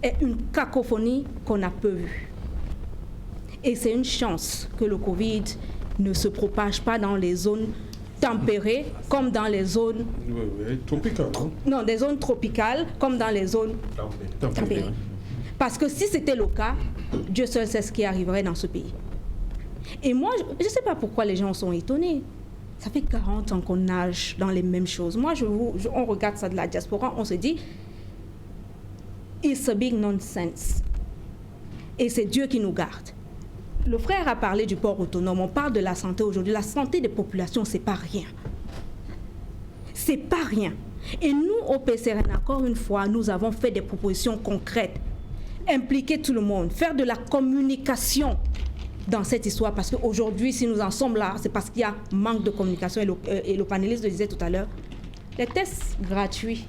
est une cacophonie qu'on a peu vue. Et c'est une chance que le Covid ne se propage pas dans les zones tempérées comme dans les zones tropicales. Non, des zones tropicales comme dans les zones tempérées. Parce que si c'était le cas, Dieu seul sait ce qui arriverait dans ce pays. Et moi, je ne sais pas pourquoi les gens sont étonnés. Ça fait 40 ans qu'on nage dans les mêmes choses. Moi, on regarde ça de la diaspora, on se dit, it's a big nonsense. Et c'est Dieu qui nous garde. Le frère a parlé du port autonome, on parle de la santé aujourd'hui. La santé des populations, c'est pas rien. C'est pas rien. Et nous, au PCRN, encore une fois, nous avons fait des propositions concrètes. Impliquer tout le monde, faire de la communication dans cette histoire, parce qu'aujourd'hui, si nous en sommes là, c'est parce qu'il y a manque de communication, et le panéliste le disait tout à l'heure. Les tests gratuits,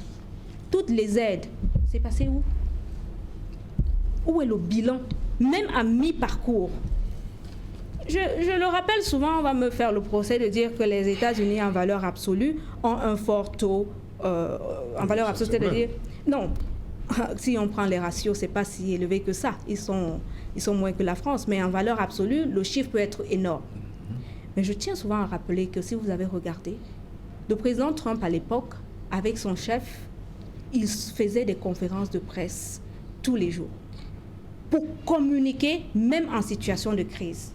toutes les aides, c'est passé où? Où est le bilan? Même à mi-parcours. Je le rappelle souvent, on va me faire le procès de dire que les États-Unis, en valeur absolue, ont un fort taux, en valeur absolue, c'est-à-dire, non, si on prend les ratios, c'est pas si élevé que ça. Ils sont moins que la France, mais en valeur absolue, le chiffre peut être énorme. Mais je tiens souvent à rappeler que si vous avez regardé, le président Trump, à l'époque, avec son chef, il faisait des conférences de presse tous les jours pour communiquer, même en situation de crise.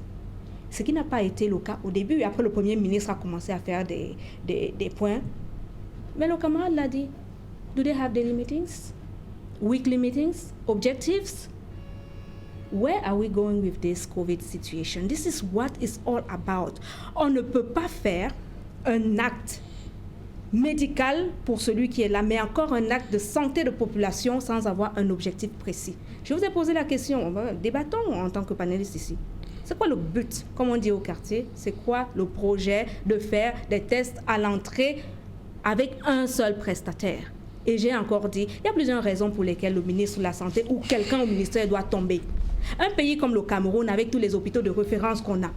Ce qui n'a pas été le cas au début. Après, le Premier ministre a commencé à faire des points. Mais le camarade l'a dit. Do they have daily meetings? Weekly meetings? Objectives? Where are we going with this COVID situation? This is what it's all about. On ne peut pas faire un acte médical pour celui qui est là, mais encore un acte de santé de population sans avoir un objectif précis. Je vous ai posé la question, débattons en tant que panélistes ici. C'est quoi le but, comme on dit au quartier? C'est quoi le projet de faire des tests à l'entrée avec un seul prestataire. Et j'ai encore dit, il y a plusieurs raisons pour lesquelles le ministre de la Santé ou quelqu'un au ministère doit tomber. Un pays comme le Cameroun, avec tous les hôpitaux de référence qu'on a,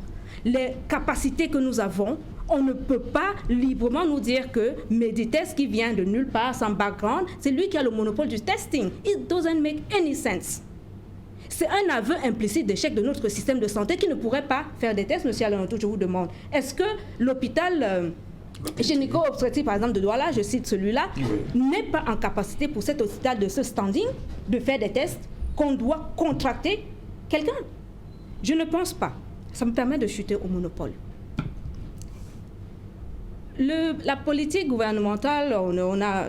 les capacités que nous avons, on ne peut pas librement nous dire que Meditest, qui vient de nulle part, sans background, c'est lui qui a le monopole du testing. It doesn't make any sense. C'est un aveu implicite d'échec de notre système de santé qui ne pourrait pas faire des tests. Monsieur Alain, je vous demande, est-ce que l'hôpital gynéco-obstétrique, par exemple, de Douala, je cite celui-là, n'est pas en capacité pour cet hôpital de ce standing de faire des tests qu'on doit contracter quelqu'un? Je ne pense pas. Ça me permet de chuter au monopole. La politique gouvernementale, on a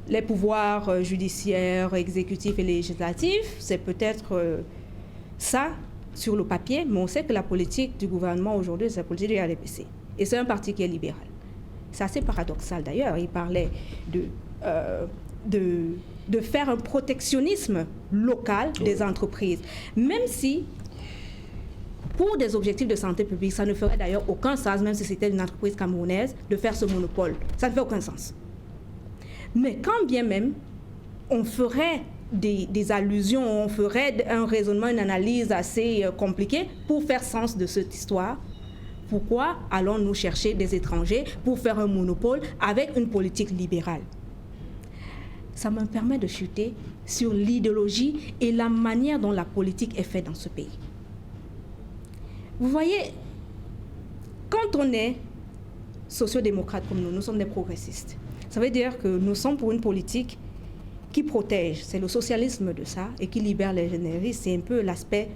les pouvoirs judiciaires, exécutifs et législatifs, c'est peut-être ça sur le papier, mais on sait que la politique du gouvernement aujourd'hui, c'est la politique du RDPC. Et c'est un parti qui est libéral. C'est assez paradoxal d'ailleurs. Il parlait de faire un protectionnisme local des entreprises. Même si, pour des objectifs de santé publique, ça ne ferait d'ailleurs aucun sens, même si c'était une entreprise camerounaise, de faire ce monopole. Ça ne fait aucun sens. Mais quand bien même, on ferait des allusions, on ferait un raisonnement, une analyse assez compliquée pour faire sens de cette histoire, pourquoi allons-nous chercher des étrangers pour faire un monopole avec une politique libérale? Ça me permet de chuter sur l'idéologie et la manière dont la politique est faite dans ce pays. Vous voyez, quand on est sociodémocrate comme nous sommes des progressistes. Ça veut dire que nous sommes pour une politique qui protège, c'est le socialisme de ça, et qui libère les généralistes, c'est un peu l'aspect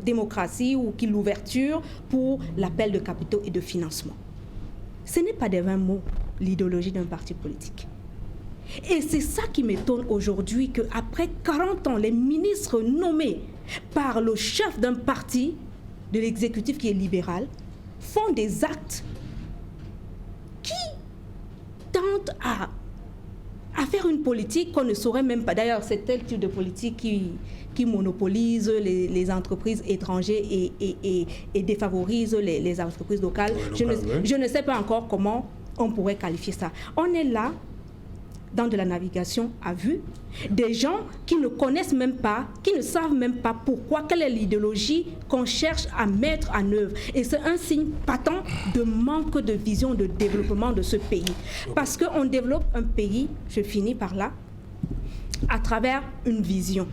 démocratie ou qui l'ouverture pour l'appel de capitaux et de financement. Ce n'est pas des vains mots, l'idéologie d'un parti politique. Et c'est ça qui m'étonne aujourd'hui, qu'après 40 ans, les ministres nommés par le chef d'un parti de l'exécutif qui est libéral font des actes qui tentent à faire une politique qu'on ne saurait même pas. D'ailleurs, c'est tel type de politique qui monopolise les entreprises étrangères et défavorise les entreprises locales. Je ne sais pas encore comment on pourrait qualifier ça. On est là dans de la navigation à vue, des gens qui ne connaissent même pas, qui ne savent même pas pourquoi, quelle est l'idéologie qu'on cherche à mettre en œuvre. Et c'est un signe patent de manque de vision de développement de ce pays. Parce qu'on développe un pays, je finis par là, à travers une vision.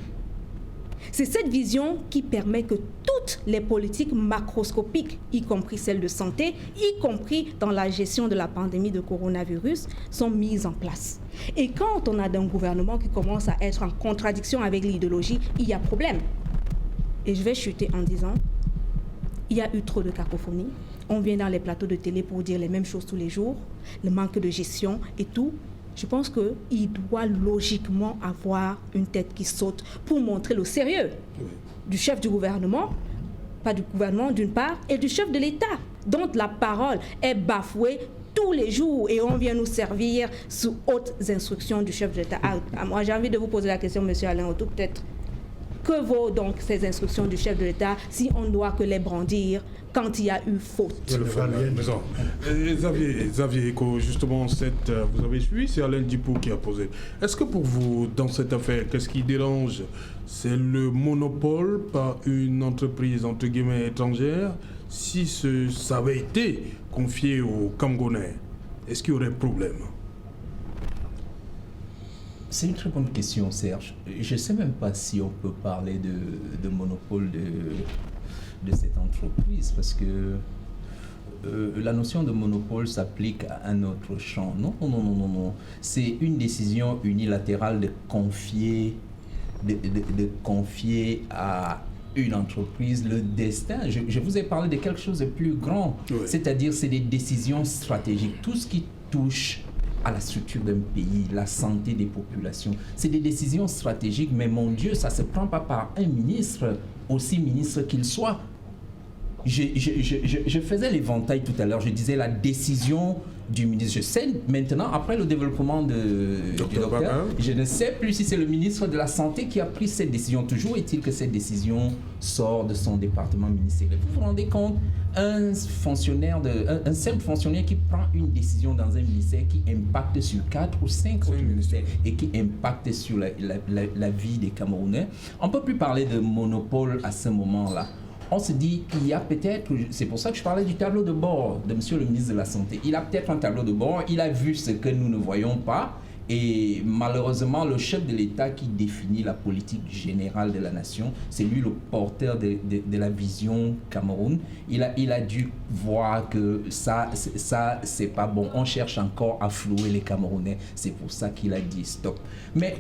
C'est cette vision qui permet que toutes les politiques macroscopiques, y compris celles de santé, y compris dans la gestion de la pandémie de coronavirus, sont mises en place. Et quand on a un gouvernement qui commence à être en contradiction avec l'idéologie, il y a problème. Et je vais chuter en disant, il y a eu trop de cacophonie. On vient dans les plateaux de télé pour dire les mêmes choses tous les jours, le manque de gestion et tout. Je pense qu'il doit logiquement avoir une tête qui saute pour montrer le sérieux du chef du gouvernement, pas du gouvernement d'une part, et du chef de l'État, dont la parole est bafouée tous les jours et on vient nous servir sous hautes instructions du chef de l'État. Moi, j'ai envie de vous poser la question, monsieur Alain Autou, peut-être. Que vaut donc ces instructions du chef de l'État si on ne doit que les brandir quand il y a eu faute? Xavier Eco, justement, vous avez suivi, c'est Alain Dipou qui a posé. Est-ce que pour vous, dans cette affaire, qu'est-ce qui dérange? C'est le monopole par une entreprise, entre guillemets, étrangère. Si ça avait été confié aux Camerounais, est-ce qu'il y aurait problème? C'est une très bonne question, Serge. Je ne sais même pas si on peut parler de monopole de cette entreprise, parce que la notion de monopole s'applique à un autre champ. Non. C'est une décision unilatérale de confier à une entreprise le destin. Je vous ai parlé de quelque chose de plus grand, c'est-à-dire c'est des décisions stratégiques. Tout ce qui touche à la structure d'un pays, la santé des populations. C'est des décisions stratégiques, mais mon Dieu, ça ne se prend pas par un ministre, aussi ministre qu'il soit. je faisais l'éventail tout à l'heure, je disais la décision du ministre. Je sais maintenant, après le développement du docteur, je ne sais plus si c'est le ministre de la Santé qui a pris cette décision. Toujours est-il que cette décision sort de son département ministériel. Vous vous rendez compte, un simple fonctionnaire qui prend une décision dans un ministère qui impacte sur 4 ou 5 autres ministères et qui impacte sur la vie des Camerounais. On ne peut plus parler de monopole à ce moment-là. On se dit qu'il y a peut-être, c'est pour ça que je parlais du tableau de bord de monsieur le ministre de la Santé. Il a peut-être un tableau de bord, il a vu ce que nous ne voyons pas. Et malheureusement, le chef de l'État qui définit la politique générale de la nation, c'est lui le porteur de la vision Cameroun. Il a dû voir que ça c'est pas bon. On cherche encore à flouer les Camerounais. C'est pour ça qu'il a dit stop. Mais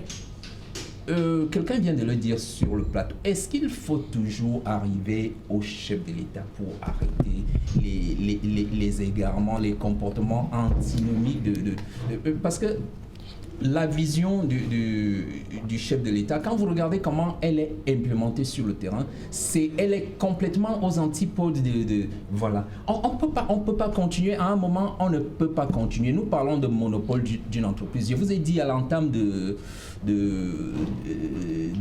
quelqu'un vient de le dire sur le plateau. Est-ce qu'il faut toujours arriver au chef de l'État pour arrêter les égarements, les comportements antinomiques parce que la vision du chef de l'État, quand vous regardez comment elle est implémentée sur le terrain, elle est complètement aux antipodes voilà. On peut pas continuer. À un moment, on ne peut pas continuer. Nous parlons de monopole d'une entreprise. Je vous ai dit à l'entame de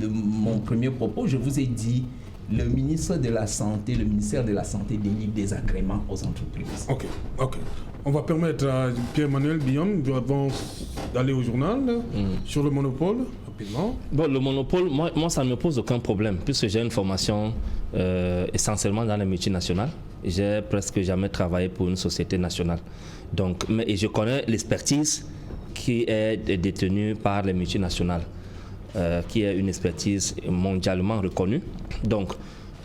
mon premier propos, je vous ai dit, le ministre de la Santé, le ministère de la Santé délivre des agréments aux entreprises. Ok. On va permettre à Pierre-Emmanuel Billon d'aller au journal sur le monopole, rapidement. Bon, le monopole, moi ça ne me pose aucun problème, puisque j'ai une formation essentiellement dans les multinationales. J'ai presque jamais travaillé pour une société nationale. Donc, et je connais l'expertise qui est détenue par les multinationales, qui est une expertise mondialement reconnue. Donc,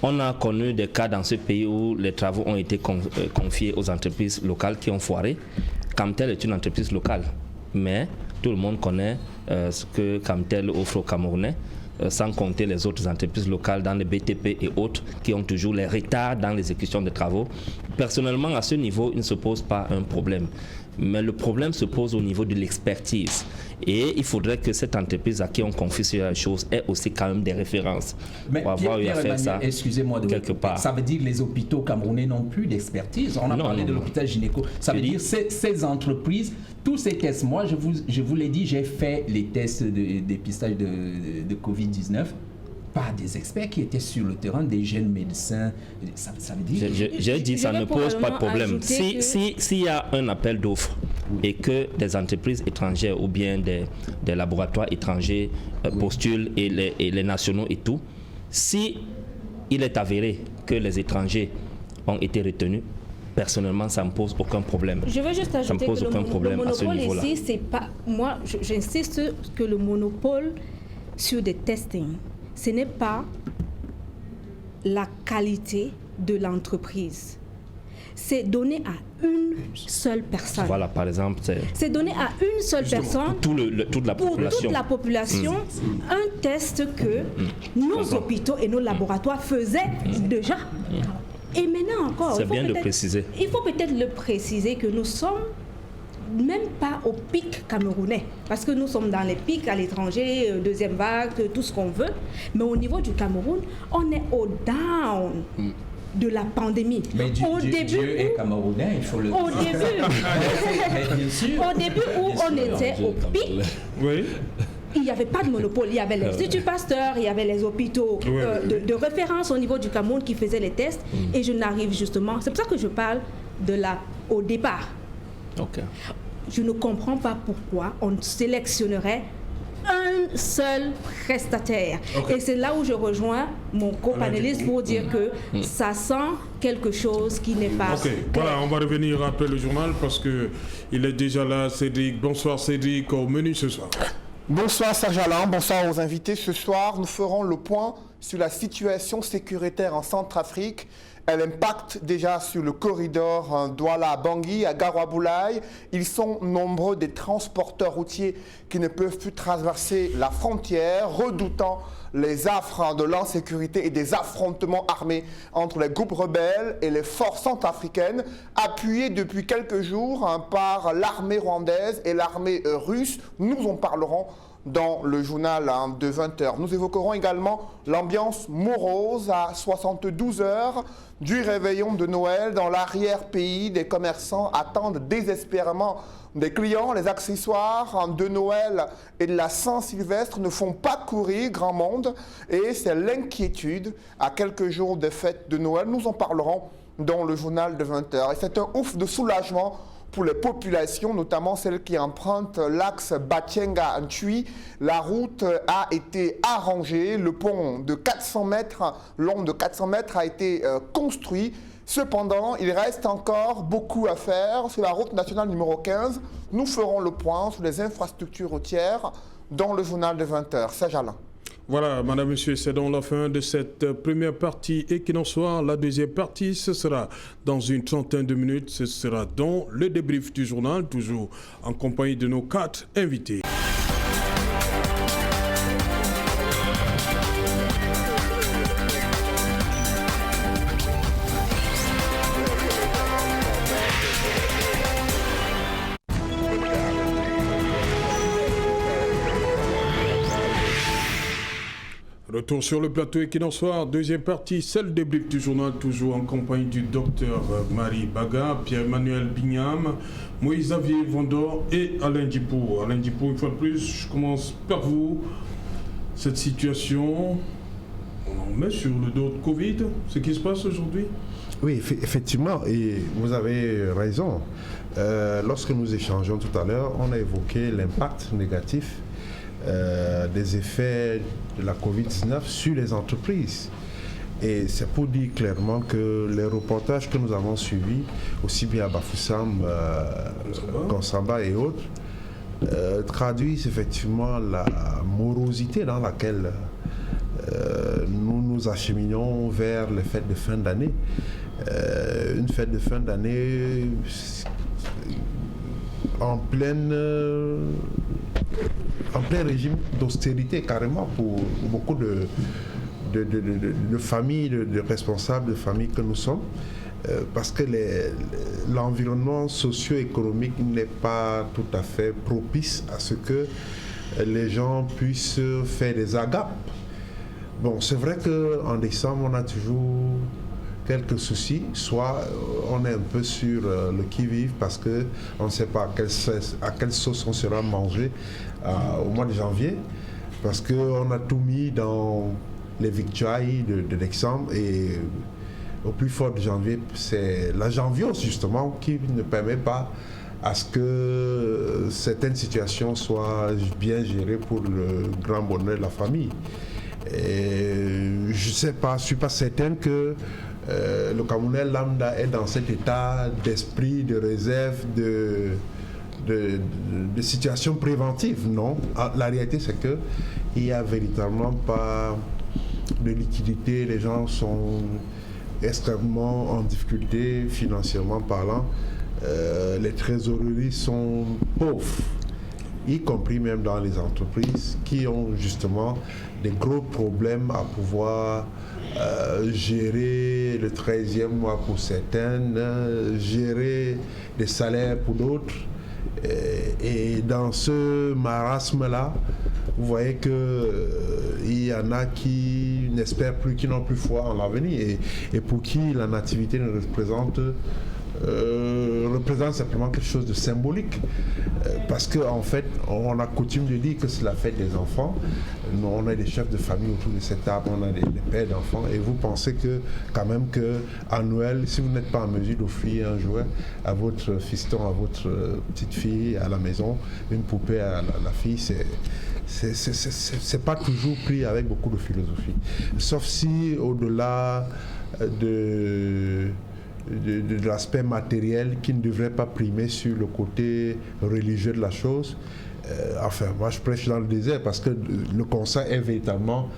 on a connu des cas dans ce pays où les travaux ont été confiés aux entreprises locales qui ont foiré. Camtel est une entreprise locale, mais tout le monde connaît ce que Camtel offre aux Camerounais, sans compter les autres entreprises locales dans les BTP et autres qui ont toujours les retards dans l'exécution des travaux. Personnellement, à ce niveau, il ne se pose pas un problème. Mais le problème se pose au niveau de l'expertise. Et il faudrait que cette entreprise à qui on confie ces choses ait aussi quand même des références. Mais pour avoir eu à faire ça, excusez-moi de quelque part. Ça veut dire que les hôpitaux camerounais n'ont plus d'expertise. On a parlé de l'hôpital gynéco. Ça veut dire que ces entreprises, tous ces tests, moi je vous l'ai dit, j'ai fait les tests de dépistage de Covid-19 par des experts qui étaient sur le terrain, des jeunes médecins. Ça veut dire... J'ai dit ça ne pose pas de problème. S'il y a un appel d'offres et que des entreprises étrangères ou bien des laboratoires étrangers postulent et les nationaux et tout, si il est avéré que les étrangers ont été retenus, personnellement, ça ne me pose aucun problème. Je veux juste ajouter que le monopole ici, c'est pas... Moi, j'insiste que le monopole sur des testings, ce n'est pas la qualité de l'entreprise. C'est donné à une seule personne. Voilà, par exemple, c'est donné à une seule personne pour toute la population. Toute la population, un test que nos hôpitaux et nos laboratoires faisaient déjà. Et maintenant encore, c'est bien de préciser. Il faut peut-être le préciser que nous sommes même pas au pic camerounais, parce que nous sommes dans les pics à l'étranger, deuxième vague, tout ce qu'on veut, mais au niveau du Cameroun, on est au down de la pandémie. Mais Dieu est camerounais, il faut le dire. Au début où on était au pic, il n'y avait pas de monopole. Il y avait l'Institut Pasteur, il y avait les hôpitaux de référence au niveau du Cameroun qui faisaient les tests, et je n'arrive justement, c'est pour ça que je parle au départ. Okay. Je ne comprends pas pourquoi on sélectionnerait un seul prestataire. Okay. Et c'est là où je rejoins mon co-panéliste pour dire que ça sent quelque chose qui n'est pas... Ok, voilà, on va revenir après le journal parce qu'il est déjà là, Cédric. Bonsoir Cédric, au menu ce soir. Bonsoir Serge Alain, bonsoir aux invités. Ce soir, nous ferons le point sur la situation sécuritaire en Centrafrique. Elle impacte déjà sur le corridor Douala-Bangui à Garoua-Boulaye. Ils sont nombreux des transporteurs routiers qui ne peuvent plus traverser la frontière, redoutant les affres de l'insécurité et des affrontements armés entre les groupes rebelles et les forces centrafricaines, appuyés depuis quelques jours par l'armée rwandaise et l'armée russe. Nous en parlerons dans le journal de 20h. Nous évoquerons également l'ambiance morose à 72 heures du réveillon de Noël. Dans l'arrière-pays, des commerçants attendent désespérément des clients. Les accessoires de Noël et de la Saint-Sylvestre ne font pas courir grand monde et c'est l'inquiétude à quelques jours des fêtes de Noël. Nous en parlerons dans le journal de 20h. Et c'est un ouf de soulagement pour les populations, notamment celles qui empruntent l'axe Batienga-Ntui. La route a été arrangée, le pont de 400 mètres, long de 400 mètres, a été construit. Cependant, il reste encore beaucoup à faire sur la route nationale numéro 15. Nous ferons le point sur les infrastructures routières dans le journal de 20h. Serge Alain. Voilà, madame, monsieur, c'est donc la fin de cette première partie. Et qu'il en soit, la deuxième partie, ce sera dans une trentaine de minutes. Ce sera donc le débrief du journal, toujours en compagnie de nos 4 invités. Retour sur le plateau et qu'il en soit, deuxième partie, celle des briefs du journal, toujours en compagnie du docteur Marie Baga, Pierre-Emmanuel Bignam, Moïse Xavier Vondor et Alain Djipo. Alain Djipo, une fois de plus, je commence par vous. Cette situation, on en met sur le dos de Covid, ce qui se passe aujourd'hui? Oui, effectivement, et vous avez raison. Lorsque nous échangeons tout à l'heure, on a évoqué l'impact négatif des effets de la COVID-19 sur les entreprises. Et c'est pour dire clairement que les reportages que nous avons suivis, aussi bien à Bafoussam, Konsamba et autres, traduisent effectivement la morosité dans laquelle nous nous acheminons vers les fêtes de fin d'année. Une fête de fin d'année en plein régime d'austérité carrément pour beaucoup de familles, de responsables de familles que nous sommes, parce que l'environnement socio-économique n'est pas tout à fait propice à ce que les gens puissent faire des agapes. Bon, c'est vrai qu'en décembre, on a toujours quelques soucis, soit on est un peu sur le qui-vive parce qu'on ne sait pas à quelle sauce on sera mangé au mois de janvier, parce qu'on a tout mis dans les victuailles de décembre et au plus fort de janvier, c'est la janviose justement qui ne permet pas à ce que certaines situations soient bien gérées pour le grand bonheur de la famille. Et je sais pas, je ne suis pas certain que le Camerounais lambda est dans cet état d'esprit, de réserve, de situation préventive. Non, la réalité c'est qu'il n'y a véritablement pas de liquidité, les gens sont extrêmement en difficulté financièrement parlant, les trésoreries sont pauvres, y compris même dans les entreprises qui ont justement des gros problèmes à pouvoir gérer le 13e mois pour certaines, gérer les salaires pour d'autres. Et dans ce marasme-là, vous voyez qu'il y en a qui n'espèrent plus, qui n'ont plus foi en l'avenir et pour qui la nativité ne représente simplement quelque chose de symbolique, parce qu'en fait on a coutume de dire que c'est la fête des enfants. Nous, on a des chefs de famille autour de cette table, on a des pères d'enfants, et vous pensez que quand même qu'à Noël, si vous n'êtes pas en mesure d'offrir un jouet à votre fiston, à votre petite fille à la maison, une poupée à la fille, c'est pas toujours pris avec beaucoup de philosophie, sauf si au-delà de l'aspect matériel qui ne devrait pas primer sur le côté religieux de la chose. Enfin, moi je prêche dans le désert parce que le constat est véritablement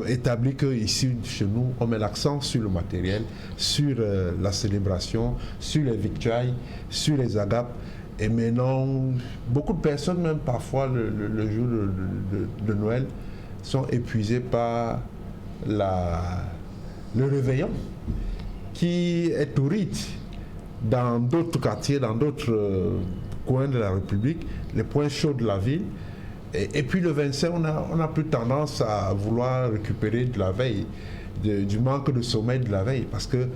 établi qu'ici, chez nous, on met l'accent sur le matériel, sur la célébration, sur les victuailles, sur les agapes. Et maintenant, beaucoup de personnes, même parfois le jour de Noël, sont épuisées par le réveillon, qui est au rythme dans d'autres quartiers, dans d'autres coins de la République, les points chauds de la ville. Et puis le 25, on a plus tendance à vouloir récupérer de la veille, du manque de sommeil de la veille, parce que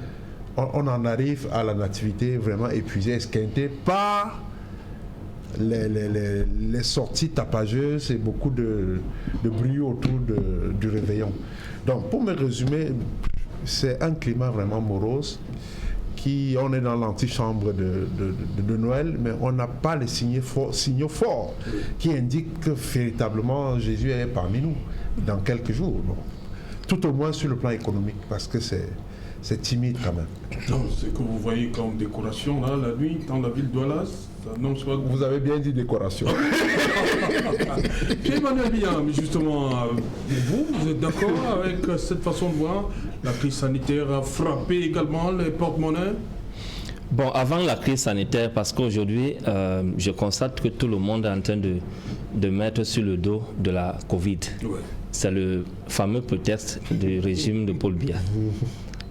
on en arrive à la nativité vraiment épuisée, esquintée par les sorties tapageuses et beaucoup de bruit autour du réveillon. Donc pour me résumer, c'est un climat vraiment morose. On est dans l'antichambre de Noël, mais on n'a pas les signaux forts qui indiquent que véritablement Jésus est parmi nous dans quelques jours. Bon. Tout au moins sur le plan économique, parce que c'est timide quand même. Donc, ce que vous voyez comme décoration là, la nuit, dans la ville d'Ouala, ça annonce pas... Vous avez bien dit décoration. Pierre-Emmanuel Biya, mais justement, vous êtes d'accord avec cette façon de voir? La crise sanitaire a frappé également les porte-monnaies? Bon, avant la crise sanitaire, parce qu'aujourd'hui, je constate que tout le monde est en train de mettre sur le dos de la Covid. Ouais. C'est le fameux prétexte du régime de Paul Biya.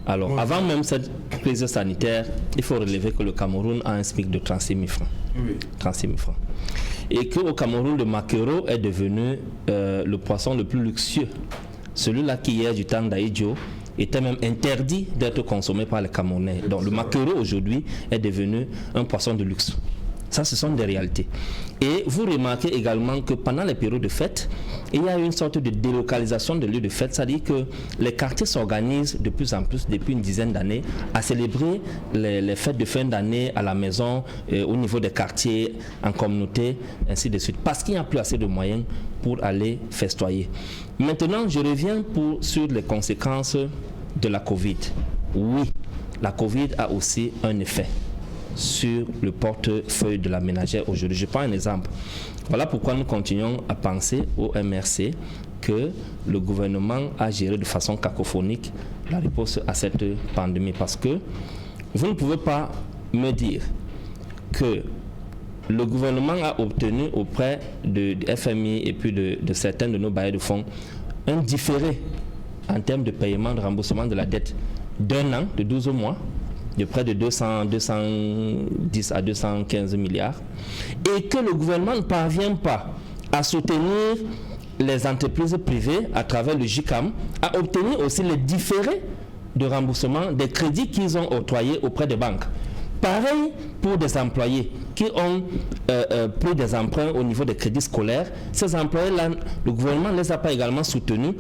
Alors, avant même cette crise sanitaire, il faut relever que le Cameroun a un SMIC de 36 000 francs. Oui. 36 000 francs. Et qu'au Cameroun, le maquereau est devenu le poisson le plus luxueux. Celui-là qui, hier du temps d'Aïdjo, était même interdit d'être consommé par les Camerounais. Donc, le maquereau, aujourd'hui, est devenu un poisson de luxe. Ça, ce sont des réalités. Et vous remarquez également que pendant les périodes de fête, il y a une sorte de délocalisation de lieux de fête, c'est-à-dire que les quartiers s'organisent de plus en plus depuis une dizaine d'années à célébrer les fêtes de fin d'année à la maison, au niveau des quartiers, en communauté, ainsi de suite, parce qu'il n'y a plus assez de moyens pour aller festoyer. Maintenant, je reviens sur les conséquences de la Covid. Oui, la Covid a aussi un effet sur le portefeuille de la ménagère aujourd'hui. Je prends un exemple. Voilà pourquoi nous continuons à penser au MRC que le gouvernement a géré de façon cacophonique la réponse à cette pandémie. Parce que vous ne pouvez pas me dire que le gouvernement a obtenu auprès de FMI et puis de certains de nos bailleurs de fonds un différé en termes de paiement, de remboursement de la dette d'un an, de 12 mois, de près de 210 à 215 milliards, et que le gouvernement ne parvient pas à soutenir les entreprises privées à travers le JICAM, à obtenir aussi les différés de remboursement des crédits qu'ils ont octroyés auprès des banques. Pareil pour des employés qui ont pris des emprunts au niveau des crédits scolaires. Ces employés-là, le gouvernement ne les a pas également soutenus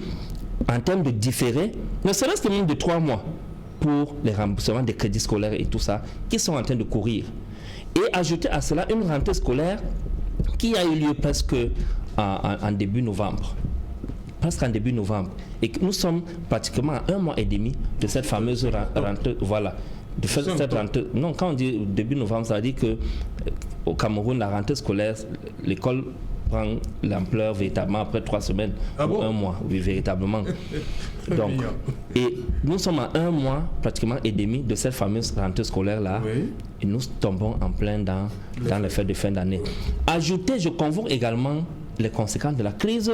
en termes de différés, ne serait-ce que même de 3 mois. Pour les remboursements des crédits scolaires et tout ça, qui sont en train de courir. Et ajouter à cela une rentrée scolaire qui a eu lieu presque en début novembre. Presque en début novembre. Et que nous sommes pratiquement à 1 mois et demi de cette fameuse rentrée. Voilà. De cette rentrée. Non, quand on dit début novembre, ça veut dire qu'au Cameroun, la rentrée scolaire, l'école prend l'ampleur véritablement après 3 semaines ou 1 mois, oui, véritablement. Donc, et nous sommes à 1 mois pratiquement et demi de cette fameuse rentrée scolaire-là, oui. Et nous tombons en plein dans les fêtes de fin d'année. Ajoutez, je convoque également les conséquences de la crise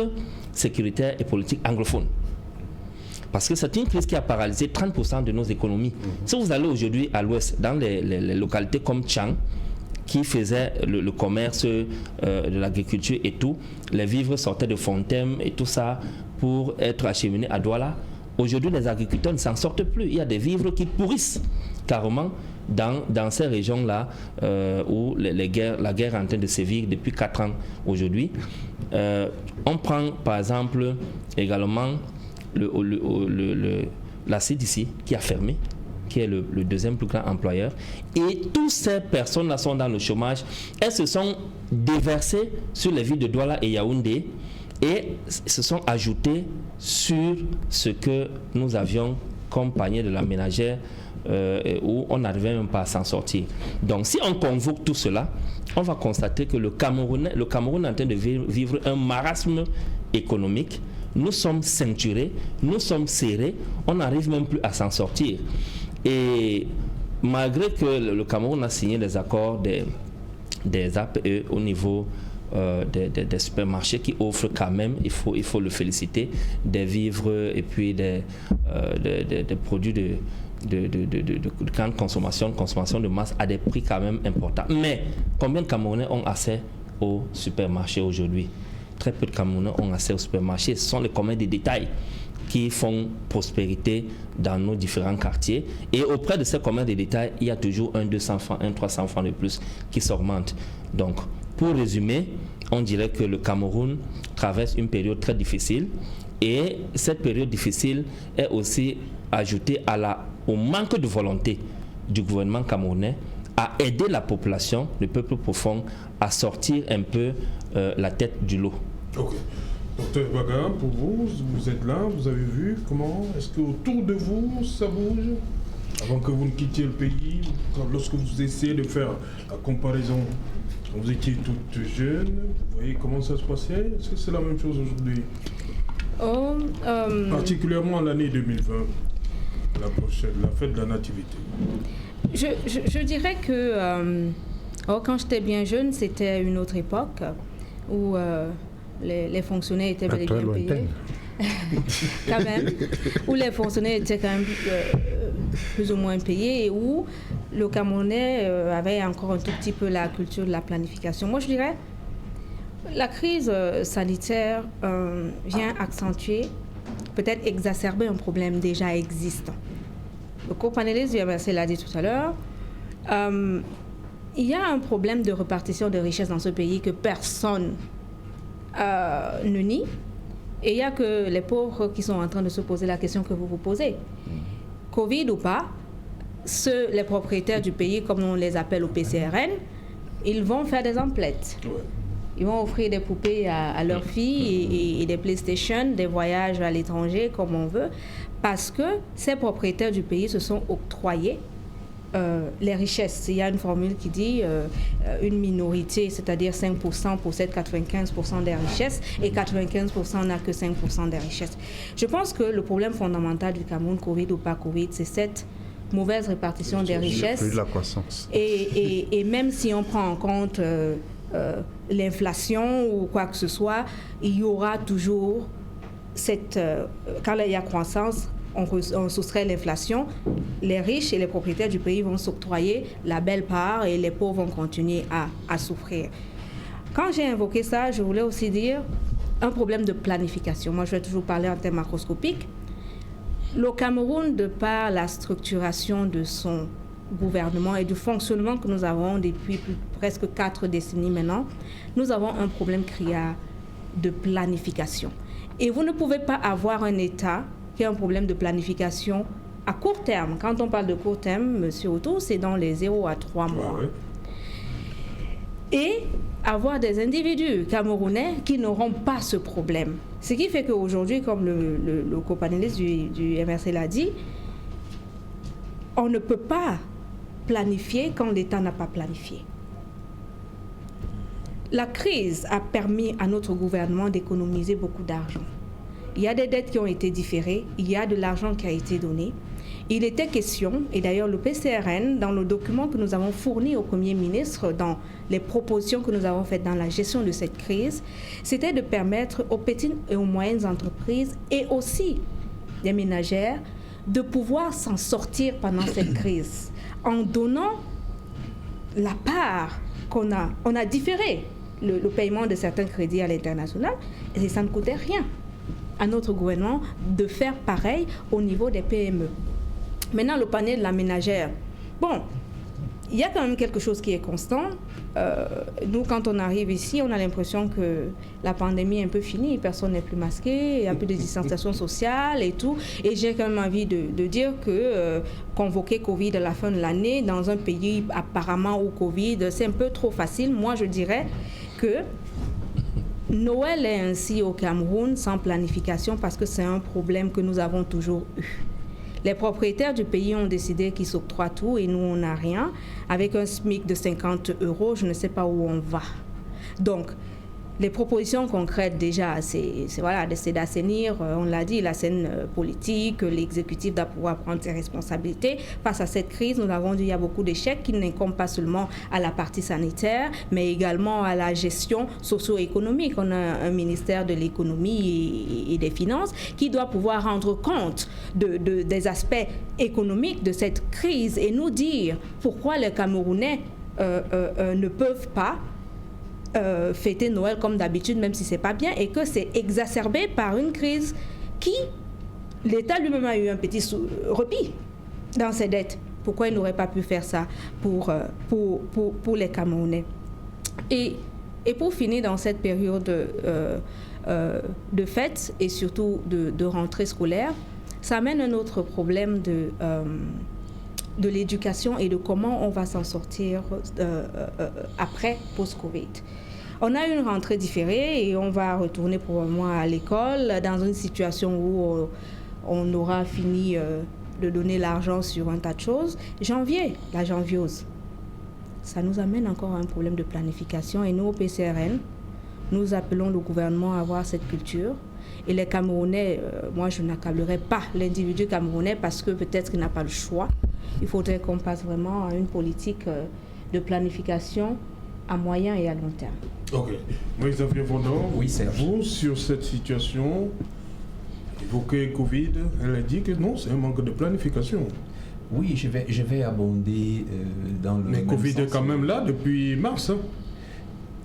sécuritaire et politique anglophone. Parce que c'est une crise qui a paralysé 30% de nos économies. Si vous allez aujourd'hui à l'ouest, dans les localités comme Tchang, qui faisait le commerce de l'agriculture et tout, les vivres sortaient de Fontaine et tout ça pour être acheminés à Douala. Aujourd'hui, les agriculteurs ne s'en sortent plus. Il y a des vivres qui pourrissent carrément dans ces régions-là où la guerre est en train de sévir depuis 4 ans aujourd'hui. On prend par exemple également la CDC qui a fermé, qui est le deuxième plus grand employeur. Et toutes ces personnes-là sont dans le chômage. Elles se sont déversées sur les villes de Douala et Yaoundé et se sont ajoutées sur ce que nous avions comme panier de la ménagère où on n'arrivait même pas à s'en sortir. Donc si on convoque tout cela, on va constater que le Cameroun est en train de vivre un marasme économique. Nous sommes ceinturés, nous sommes serrés, on n'arrive même plus à s'en sortir. Et malgré que le Cameroun a signé les accords des APE au niveau des supermarchés qui offrent quand même, il faut le féliciter, des vivres et puis des produits de grande consommation de masse à des prix quand même importants. Mais combien de Camerounais ont accès au supermarché aujourd'hui? très peu de Camerounais ont accès au supermarché. Ce sont les commerces de détail qui font prospérité dans nos différents quartiers. Et auprès de ces commerces de détail, il y a toujours un 200 francs, un 300 francs de plus qui s'augmente. Donc, pour résumer, on dirait que le Cameroun traverse une période très difficile. Et cette période difficile est aussi ajoutée au manque de volonté du gouvernement camerounais à aider la population, le peuple profond, à sortir un peu la tête du lot. Ok. Docteur Baga, pour vous, vous êtes là, vous avez vu comment est-ce qu'autour de vous, ça bouge? Avant que vous ne quittiez le pays, lorsque vous essayez de faire la comparaison, quand vous étiez toute jeune, vous voyez comment ça se passait? Est-ce que c'est la même chose aujourd'hui? Particulièrement l'année 2020, la prochaine, la fête de la Nativité. Je dirais que quand j'étais bien jeune, c'était une autre époque où les fonctionnaires étaient bel et bien payés. Quand même. Où les fonctionnaires étaient quand même plus ou moins payés et où le Camerounais avait encore un tout petit peu la culture de la planification. Moi, je dirais, la crise sanitaire vient accentuer, peut-être exacerber un problème déjà existant. Le co-panéliste du MRC l'a dit tout à l'heure, il y a un problème de répartition de richesses dans ce pays que personne ne nie. Et il n'y a que les pauvres qui sont en train de se poser la question que vous vous posez. Covid ou pas, les propriétaires du pays, comme on les appelle au PCRN, ils vont faire des emplettes. Ouais. Ils vont offrir des poupées à leurs filles et des PlayStation, des voyages à l'étranger, comme on veut, parce que ces propriétaires du pays se sont octroyés les richesses. Il y a une formule qui dit une minorité, c'est-à-dire 5% possède 95% des richesses et 95% n'a que 5% des richesses. Je pense que le problème fondamental du Cameroun, Covid ou pas Covid, c'est cette mauvaise répartition des richesses. De la croissance. Et même si on prend en compte l'inflation ou quoi que ce soit, il y aura toujours cette... quand il y a croissance, on soustrait l'inflation, les riches et les propriétaires du pays vont s'octroyer la belle part et les pauvres vont continuer à souffrir. Quand j'ai invoqué ça, je voulais aussi dire un problème de planification. Moi, je vais toujours parler en termes macroscopiques. Le Cameroun, de par la structuration de son gouvernement et du fonctionnement que nous avons depuis presque 4 décennies maintenant, nous avons un problème criard de planification. Et vous ne pouvez pas avoir un État qui a un problème de planification à court terme. Quand on parle de court terme, M. Otto, c'est dans les 0 à 3 mois. Ouais. Et avoir des individus camerounais qui n'auront pas ce problème. Ce qui fait qu'aujourd'hui, comme le copanéliste du MRC l'a dit, on ne peut pas planifier quand l'État n'a pas planifié. La crise a permis à notre gouvernement d'économiser beaucoup d'argent. Il y a des dettes qui ont été différées, il y a de l'argent qui a été donné. Il était question, et d'ailleurs le PCRN, dans le document que nous avons fourni au Premier ministre, dans les propositions que nous avons faites dans la gestion de cette crise, c'était de permettre aux petites et aux moyennes entreprises et aussi des ménagères de pouvoir s'en sortir pendant cette crise en donnant la part qu'on a. On a différé le paiement de certains crédits à l'international et ça ne coûtait rien à notre gouvernement de faire pareil au niveau des PME. Maintenant, le panier de la ménagère. Bon, il y a quand même quelque chose qui est constant. Nous, quand on arrive ici, on a l'impression que la pandémie est un peu finie, personne n'est plus masqué, il n'y a plus de distanciation sociale et tout. Et j'ai quand même envie de dire que convoquer Covid à la fin de l'année dans un pays apparemment où Covid, c'est un peu trop facile. Moi, je dirais que Noël est ainsi au Cameroun sans planification parce que c'est un problème que nous avons toujours eu. Les propriétaires du pays ont décidé qu'ils s'octroient tout et nous, on n'a rien. Avec un SMIC de 50 €, je ne sais pas où on va. Donc, les propositions concrètes déjà, c'est d'assainir, on l'a dit, la scène politique, l'exécutif doit pouvoir prendre ses responsabilités. Face à cette crise, nous avons dit qu'il y a beaucoup d'échecs qui n'incombent pas seulement à la partie sanitaire, mais également à la gestion socio-économique. On a un ministère de l'économie et des finances qui doit pouvoir rendre compte des aspects économiques de cette crise et nous dire pourquoi les Camerounais ne peuvent pas fêter Noël comme d'habitude, même si c'est pas bien, et que c'est exacerbé par une crise qui, l'État lui-même a eu un petit repli dans ses dettes. Pourquoi il n'aurait pas pu faire ça pour les Camerounais? Et pour finir dans cette période de fête et surtout de rentrée scolaire, ça amène un autre problème de l'éducation et de comment on va s'en sortir après, post-Covid. On a une rentrée différée et on va retourner probablement à l'école dans une situation où on aura fini de donner l'argent sur un tas de choses. Janvier, la janviose. Ça nous amène encore à un problème de planification et nous, au PCRN, nous appelons le gouvernement à avoir cette culture. Et les Camerounais, moi je n'accablerai pas l'individu camerounais parce que peut-être qu'il n'a pas le choix. Il faudrait qu'on passe vraiment à une politique de planification à moyen et à long terme. Ok. Moïse-Xavier Vondon, oui, c'est vous, sur cette situation, évoquez Covid, elle a dit que non, c'est un manque de planification. Oui, je vais abonder dans le. Mais Covid est quand même là depuis mars. Hein.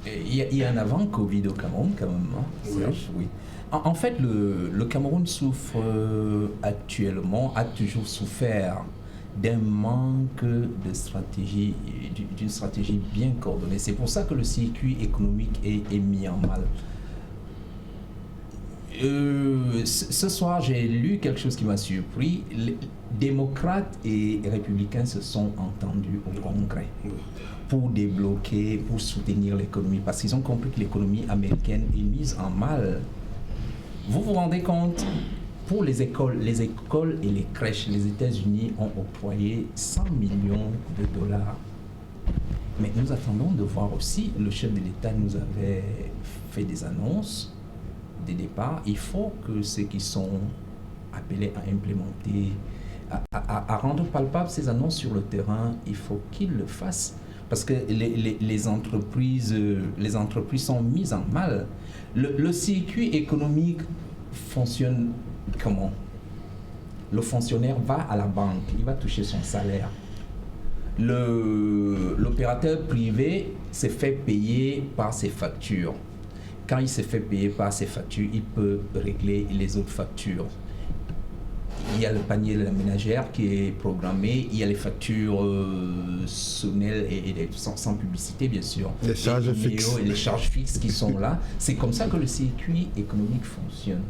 Il y a un avant Covid au Cameroun, quand même. Hein, Serge, oui. En fait, le Cameroun souffre actuellement, a toujours souffert d'un manque de stratégie, d'une stratégie bien coordonnée. C'est pour ça que le circuit économique est mis en mal. Ce soir, j'ai lu quelque chose qui m'a surpris. Les démocrates et républicains se sont entendus au Congrès pour débloquer, pour soutenir l'économie, parce qu'ils ont compris que l'économie américaine est mise en mal. Vous vous rendez compte, pour les écoles et les crèches, les États-Unis ont octroyé 100 millions de dollars. Mais nous attendons de voir aussi, le chef de l'État nous avait fait des annonces des départs. Il faut que ceux qui sont appelés à implémenter, à rendre palpables ces annonces sur le terrain, il faut qu'ils le fassent. Parce que les entreprises sont mises en mal. Le circuit économique fonctionne comment? Le fonctionnaire va à la banque, il va toucher son salaire. L'opérateur privé se fait payer par ses factures. Quand il se fait payer par ses factures, il peut régler les autres factures. Il y a le panier de la ménagère qui est programmé, il y a les factures sonnelles et sans publicité, bien sûr. Les charges fixes. Et les charges fixes qui sont là. C'est comme ça que le circuit économique fonctionne.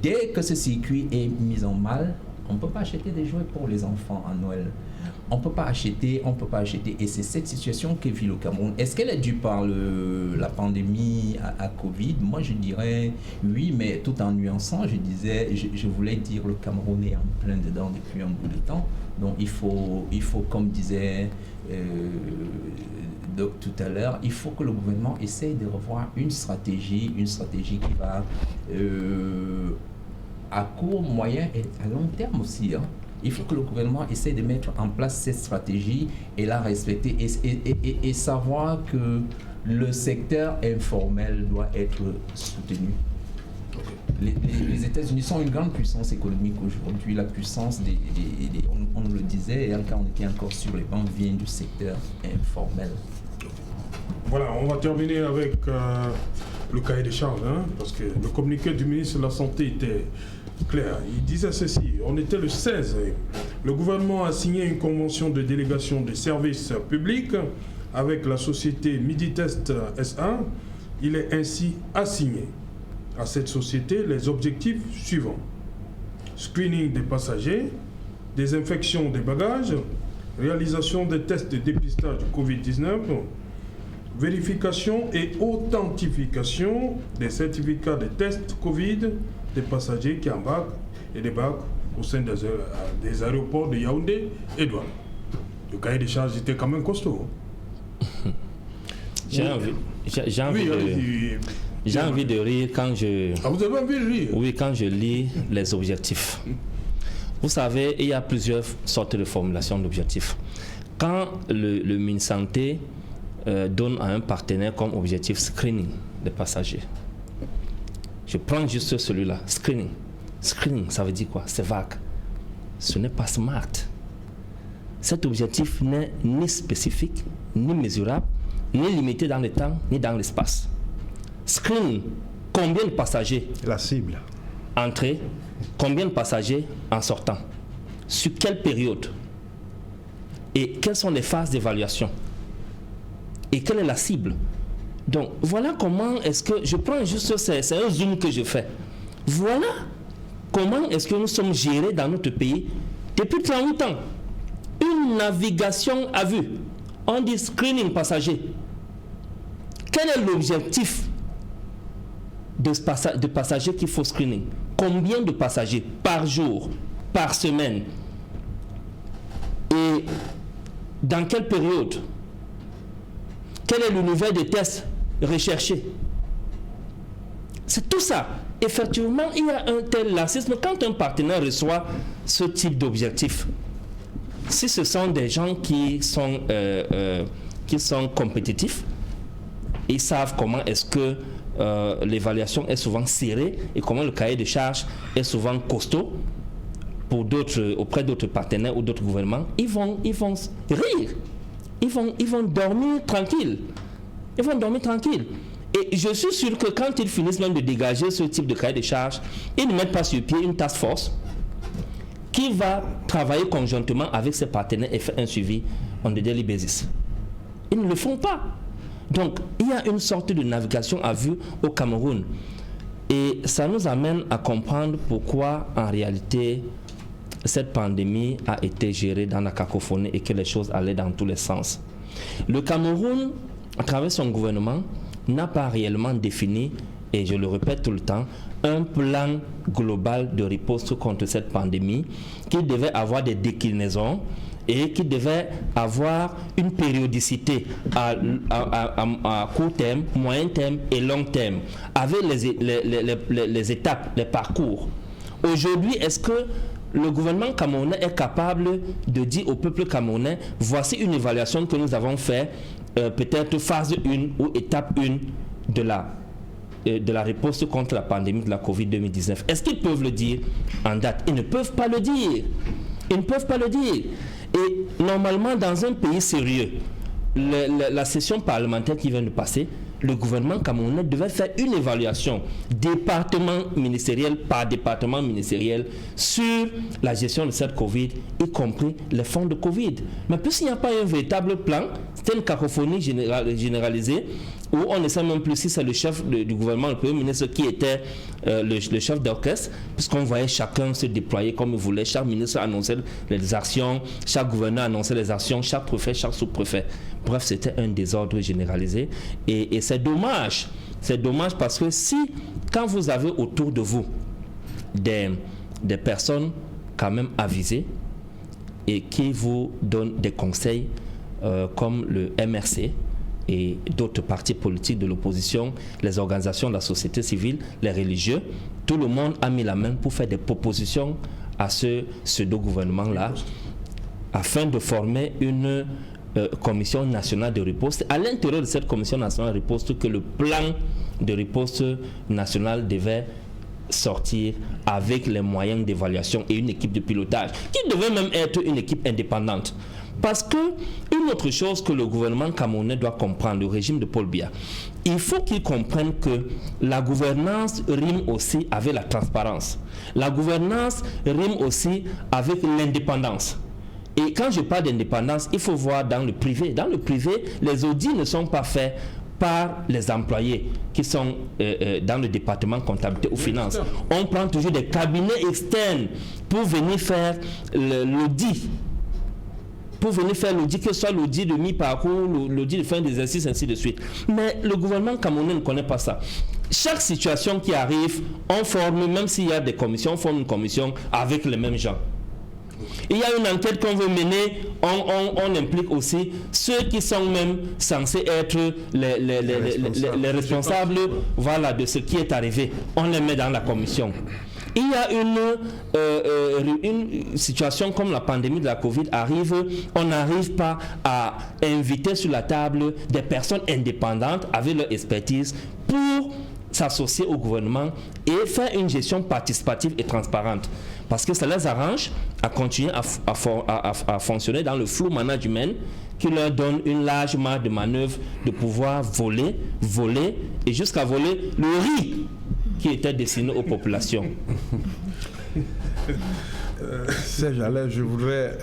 Dès que ce circuit est mis en mal, on ne peut pas acheter des jouets pour les enfants à Noël. On ne peut pas acheter. Et c'est cette situation que vit le Cameroun. Est-ce qu'elle est due par la pandémie à Covid? Moi, je dirais oui, mais tout en nuançant, je voulais dire le Cameroun est en plein dedans depuis un bout de temps. Donc, il faut comme disait Doc tout à l'heure, il faut que le gouvernement essaye de revoir une stratégie qui va à court, moyen et à long terme aussi. Hein. Il faut que le gouvernement essaye de mettre en place cette stratégie et la respecter et savoir que le secteur informel doit être soutenu. Les États-Unis sont une grande puissance économique aujourd'hui. La puissance on nous le disait, quand on était encore sur les bancs, vient du secteur informel. Voilà, on va terminer avec le cahier des charges, hein, parce que le communiqué du ministre de la Santé était clair. Il disait ceci: on était le 16, le gouvernement a signé une convention de délégation de services publics avec la société Miditest SA. Il est ainsi assigné à cette société les objectifs suivants: screening des passagers, désinfection des bagages, réalisation des tests de dépistage du Covid-19, vérification et authentification des certificats de tests Covid des passagers qui embarquent et débarquent au sein des aéroports de Yaoundé et Douala. Le cahier des charges était quand même costaud. J'ai envie de rire quand je... Ah, vous avez envie de rire? Oui, quand je lis les objectifs. Vous savez, il y a plusieurs sortes de formulations d'objectifs. Quand le MinSanté donne à un partenaire comme objectif screening des passagers, je prends juste celui-là, screening. Screening, ça veut dire quoi? C'est vague. Ce n'est pas smart. Cet objectif n'est ni spécifique, ni mesurable, ni limité dans le temps, ni dans l'espace. Screen, combien de passagers? La cible. Entrée, combien de passagers en sortant? Sur quelle période? Et quelles sont les phases d'évaluation? Et quelle est la cible? Donc, voilà comment est-ce que... Je prends juste... C'est un zoom que je fais. Voilà comment est-ce que nous sommes gérés dans notre pays depuis 38 ans. Une navigation à vue. On dit screening passager. Quel est l'objectif de passagers qu'il faut screening? Combien de passagers par jour, par semaine? Et dans quelle période? Quel est le niveau de tests recherché? C'est tout ça. Effectivement, il y a un tel laxisme. Quand un partenaire reçoit ce type d'objectif, si ce sont des gens qui sont compétitifs, ils savent comment est-ce que l'évaluation est souvent serrée et comment le cahier de charges est souvent costaud pour auprès d'autres partenaires ou d'autres gouvernements, ils vont rire. Ils vont dormir tranquilles. Ils vont dormir tranquilles. Et je suis sûr que quand ils finissent même de dégager ce type de cahier de charges, ils ne mettent pas sur pied une task force qui va travailler conjointement avec ses partenaires et faire un suivi on a daily basis. Ils ne le font pas. Donc, il y a une sorte de navigation à vue au Cameroun. Et ça nous amène à comprendre pourquoi, en réalité, cette pandémie a été gérée dans la cacophonie et que les choses allaient dans tous les sens. Le Cameroun, à travers son gouvernement, n'a pas réellement défini, et je le répète tout le temps, un plan global de riposte contre cette pandémie qui devait avoir des déclinaisons et qui devait avoir une périodicité à court terme, moyen terme et long terme, avec les étapes, les parcours. Aujourd'hui, est-ce que le gouvernement camerounais est capable de dire au peuple camerounais, voici une évaluation que nous avons faite, peut-être phase 1 ou étape 1 de la riposte contre la pandémie de la Covid-19. Est-ce qu'ils peuvent le dire en date? Ils ne peuvent pas le dire. Ils ne peuvent pas le dire. Et normalement, dans un pays sérieux, la session parlementaire qui vient de passer, le gouvernement camerounais devait faire une évaluation département ministériel par département ministériel sur la gestion de cette Covid, y compris les fonds de Covid. Mais puisqu'il n'y a pas un véritable plan, c'est une cacophonie généralisée où on ne sait même plus si c'est le chef du gouvernement, le Premier ministre, qui était le chef d'orchestre, puisqu'on voyait chacun se déployer comme il voulait. Chaque ministre annonçait les actions, chaque gouverneur annonçait les actions, chaque préfet, chaque sous-préfet. Bref, c'était un désordre généralisé. Et c'est dommage. C'est dommage parce que quand vous avez autour de vous des personnes quand même avisées et qui vous donnent des conseils comme le MRC, et d'autres partis politiques de l'opposition, les organisations de la société civile, les religieux, tout le monde a mis la main pour faire des propositions à ce pseudo-gouvernement-là afin de former une commission nationale de riposte. À l'intérieur de cette commission nationale de riposte, que le plan de riposte nationale devait sortir avec les moyens d'évaluation et une équipe de pilotage qui devait même être une équipe indépendante. Parce que une autre chose que le gouvernement camerounais doit comprendre, le régime de Paul Biya, il faut qu'il comprenne que la gouvernance rime aussi avec la transparence. La gouvernance rime aussi avec l'indépendance. Et quand je parle d'indépendance, il faut voir dans le privé. Dans le privé, les audits ne sont pas faits par les employés qui sont dans le département comptabilité ou finance. On prend toujours des cabinets externes pour venir faire l'audit. Pour venir faire l'audit, que ce soit l'audit de mi-parcours, l'audit de fin d'exercice, ainsi de suite. Mais le gouvernement camerounais ne connaît pas ça. Chaque situation qui arrive, on forme, même s'il y a des commissions, on forme une commission avec les mêmes gens. Il y a une enquête qu'on veut mener, on implique aussi ceux qui sont même censés être les responsables voilà, de ce qui est arrivé. On les met dans la commission. Il y a une situation comme la pandémie de la Covid arrive, on n'arrive pas à inviter sur la table des personnes indépendantes avec leur expertise pour s'associer au gouvernement et faire une gestion participative et transparente. Parce que ça les arrange à continuer à fonctionner dans le flou management qui leur donne une large marge de manœuvre de pouvoir voler et jusqu'à voler le riz qui était destiné aux populations. Serge Alain, je voudrais...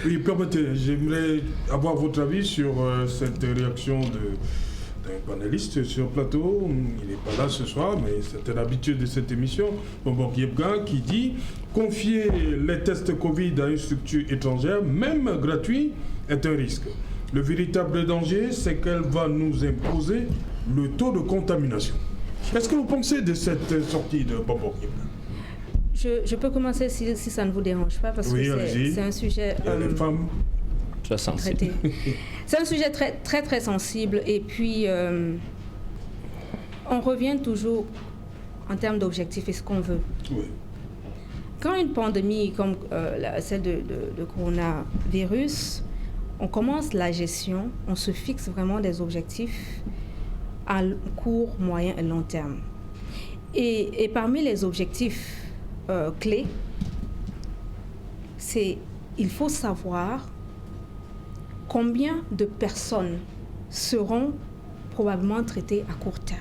Oui, permettez, j'aimerais avoir votre avis sur cette réaction d'un panéliste sur le plateau. Il n'est pas là ce soir, mais c'était l'habitude de cette émission. Bombok Yebga qui dit « Confier les tests Covid à une structure étrangère, même gratuit, est un risque. Le véritable danger, c'est qu'elle va nous imposer le taux de contamination. » Qu'est-ce que vous pensez de cette sortie de Bombok Yebga? Je peux commencer si ça ne vous dérange pas, parce que c'est un sujet très sensible. Traité. C'est un sujet très, très, très sensible. Et puis, on revient toujours en termes d'objectifs et ce qu'on veut. Oui. Quand une pandémie comme celle de coronavirus, on commence la gestion, on se fixe vraiment des objectifs à court, moyen et long terme. Et parmi les objectifs clés, il faut savoir combien de personnes seront probablement traitées à court terme.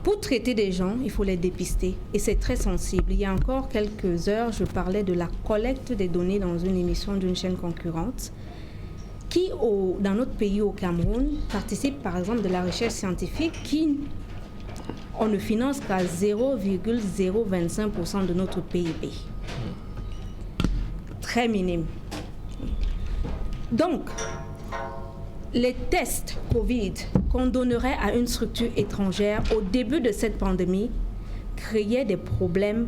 Pour traiter des gens, il faut les dépister et c'est très sensible. Il y a encore quelques heures, je parlais de la collecte des données dans une émission d'une chaîne concurrente qui, dans notre pays, au Cameroun, participe par exemple de la recherche scientifique qui on ne finance qu'à 0,025% de notre PIB. Très minime. Donc, les tests Covid qu'on donnerait à une structure étrangère au début de cette pandémie créaient des problèmes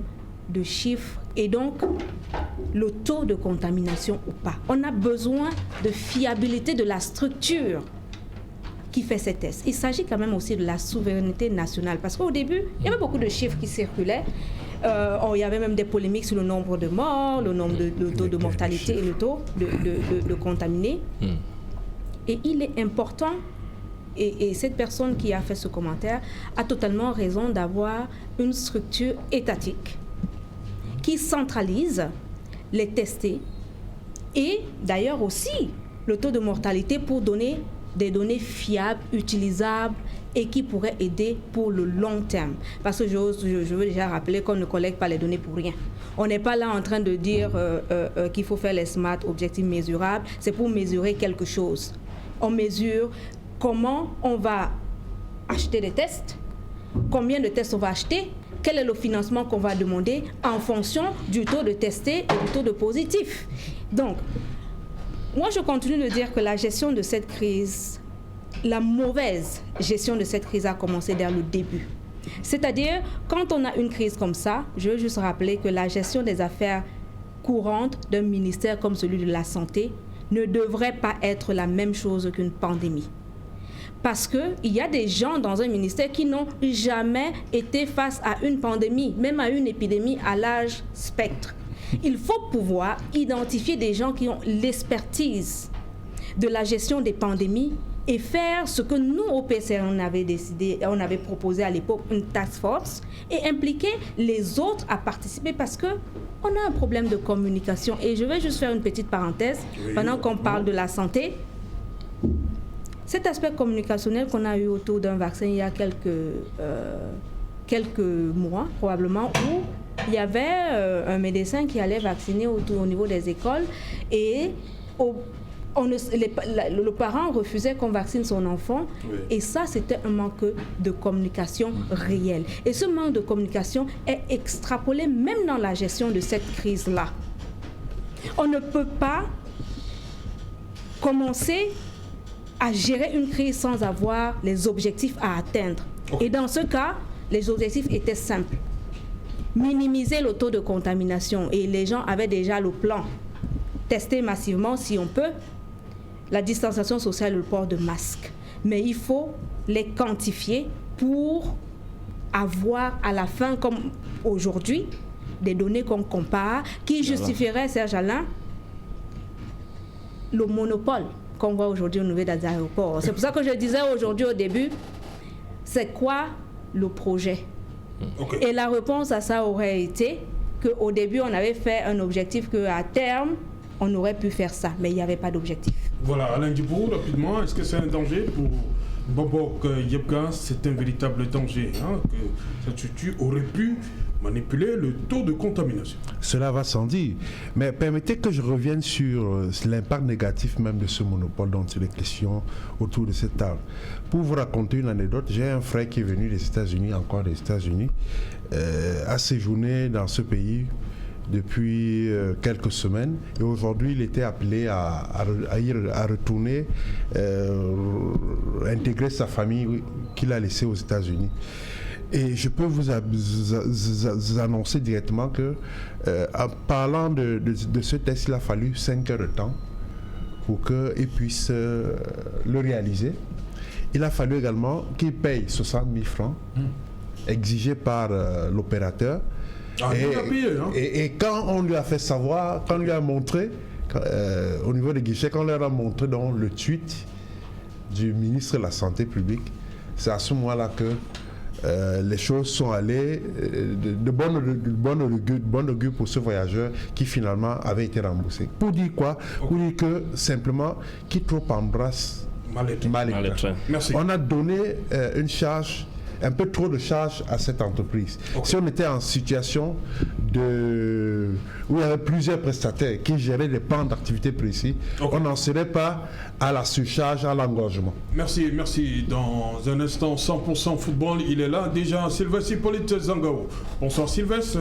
de chiffres et donc le taux de contamination ou pas. On a besoin de fiabilité de la structure qui fait ces tests. Il s'agit quand même aussi de la souveraineté nationale parce qu'au début, il y avait beaucoup de chiffres qui circulaient. Il y avait même des polémiques sur le nombre de morts, le taux de mortalité et le taux de contaminés. Et il est important, et cette personne qui a fait ce commentaire a totalement raison d'avoir une structure étatique qui centralise les testés et d'ailleurs aussi le taux de mortalité pour donner des données fiables, utilisables et qui pourraient aider pour le long terme. Parce que je veux déjà rappeler qu'on ne collecte pas les données pour rien. On n'est pas là en train de dire qu'il faut faire les SMART, objectifs mesurables. C'est pour mesurer quelque chose. On mesure comment on va acheter des tests, combien de tests on va acheter, quel est le financement qu'on va demander en fonction du taux de testés et du taux de positifs. Donc, moi, je continue de dire que la gestion de cette crise, la mauvaise gestion de cette crise a commencé dès le début. C'est-à-dire, quand on a une crise comme ça, je veux juste rappeler que la gestion des affaires courantes d'un ministère comme celui de la Santé ne devrait pas être la même chose qu'une pandémie. Parce qu'il y a des gens dans un ministère qui n'ont jamais été face à une pandémie, même à une épidémie à large spectre. Il faut pouvoir identifier des gens qui ont l'expertise de la gestion des pandémies et faire ce que nous, au PCR, on avait proposé à l'époque, une task force, et impliquer les autres à participer parce qu'on a un problème de communication. Et je vais juste faire une petite parenthèse, pendant qu'on parle de la santé. Cet aspect communicationnel qu'on a eu autour d'un vaccin il y a quelques mois, probablement, où il y avait un médecin qui allait vacciner au niveau des écoles et le parent refusait qu'on vaccine son enfant. Oui. Et ça, c'était un manque de communication réel. Et ce manque de communication est extrapolé même dans la gestion de cette crise-là. On ne peut pas commencer à gérer une crise sans avoir les objectifs à atteindre. Okay. Et dans ce cas, les objectifs étaient simples. Minimiser le taux de contamination et les gens avaient déjà le plan. Tester massivement si on peut, la distanciation sociale et le port de masques. Mais il faut les quantifier pour avoir à la fin, comme aujourd'hui, des données qu'on compare qui justifieraient, Serge Alain, le monopole qu'on voit aujourd'hui au niveau des aéroports. C'est pour ça que je disais aujourd'hui au début, c'est quoi le projet. Ok. Et la réponse à ça aurait été qu'au début, on avait fait un objectif qu'à terme, on aurait pu faire ça, mais il n'y avait pas d'objectif. Voilà, Alain Djibrou, rapidement, est-ce que c'est un danger pour Bobok Yebga? C'est un véritable danger que cette structure aurait pu manipuler le taux de contamination. Cela va sans dire. Mais permettez que je revienne sur l'impact négatif même de ce monopole dont il est question autour de cette table. Pour vous raconter une anecdote, j'ai un frère qui est venu des États-Unis, encore des États-Unis, a séjourné dans ce pays depuis quelques semaines, et aujourd'hui il était appelé à retourner intégrer sa famille qu'il a laissée aux États-Unis. Et je peux vous annoncer directement que, en parlant de ce test, il a fallu 5 heures de temps pour qu'il puisse le réaliser. Il a fallu également qu'il paye 60 000 francs exigés par l'opérateur. Ah, et quand on lui a fait savoir, quand on lui a montré, au niveau des guichets, quand on leur a montré dans le tweet du ministre de la Santé publique, c'est à ce moment-là que les choses sont allées de bonne augure pour ce voyageur qui finalement avait été remboursé. Pour dire quoi? Pour dire que simplement, qui trop embrasse mal étreint. Merci. On a donné une charge, un peu trop de charge à cette entreprise. Okay. Si on était en situation où il y avait plusieurs prestataires qui géraient des pans d'activité précis, on n'en serait pas à la surcharge, à l'engorgement. Merci. Dans un instant, 100% football, il est là déjà, Sylvestre Hippolyte Zangao. Bonsoir Sylvestre,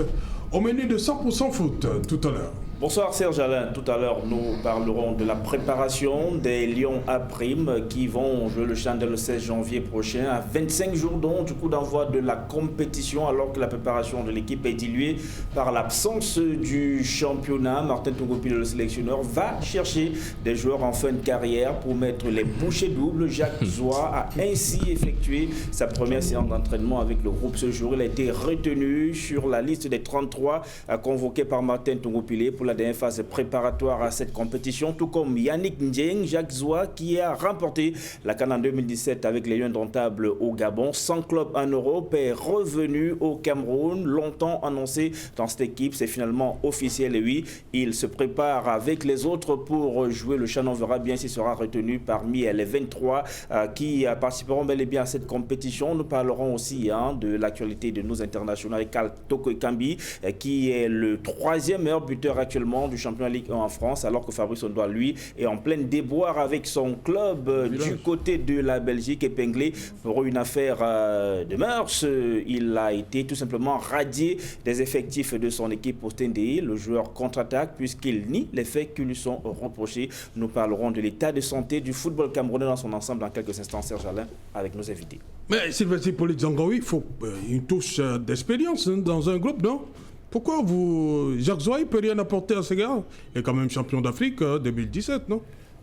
au menu de 100% foot tout à l'heure. Bonsoir Serge Alain, tout à l'heure nous parlerons de la préparation des Lions A Prime qui vont jouer le champ le 16 janvier prochain, à 25 jours donc du coup d'envoi de la compétition, alors que la préparation de l'équipe est diluée par l'absence du championnat. Martin Tungopile, le sélectionneur, va chercher des joueurs en fin de carrière pour mettre les bouchées doubles. Jacques Zoua a ainsi effectué sa première séance d'entraînement avec le groupe ce jour. Il a été retenu sur la liste des 33 convoqués par Martin Tungopile pour la dernière phase préparatoire à cette compétition, tout comme Yannick Ndieng, Jacques Zoua qui a remporté la CAN en 2017 avec les Lions Indomptables au Gabon. 100 clubs en Europe, est revenu au Cameroun, longtemps annoncé dans cette équipe, c'est finalement officiel et oui, il se prépare avec les autres pour jouer le champ. On verra bien s'il sera retenu parmi les 23 qui participeront bel et bien à cette compétition. Nous parlerons aussi de l'actualité de nos internationaux avec Karl Toko Ekambi qui est le 3e meilleur buteur actuellement du championnat Ligue 1 en France, alors que Fabrice Ondoa, lui, est en pleine déboire avec son club du côté de la Belgique, épinglé pour une affaire de mœurs. Il a été tout simplement radié des effectifs de son équipe au Stendei. Le joueur contre-attaque puisqu'il nie les faits qui lui sont reprochés. Nous parlerons de l'état de santé du football camerounais dans son ensemble dans quelques instants, Serge Alain, avec nos invités. Mais Sylvestre Hippolyte Zangaoui, il faut une touche d'expérience dans un groupe, non? Pourquoi Jacques Zoua ne peut rien apporter à ce gars? Il est quand même champion d'Afrique 2017, non?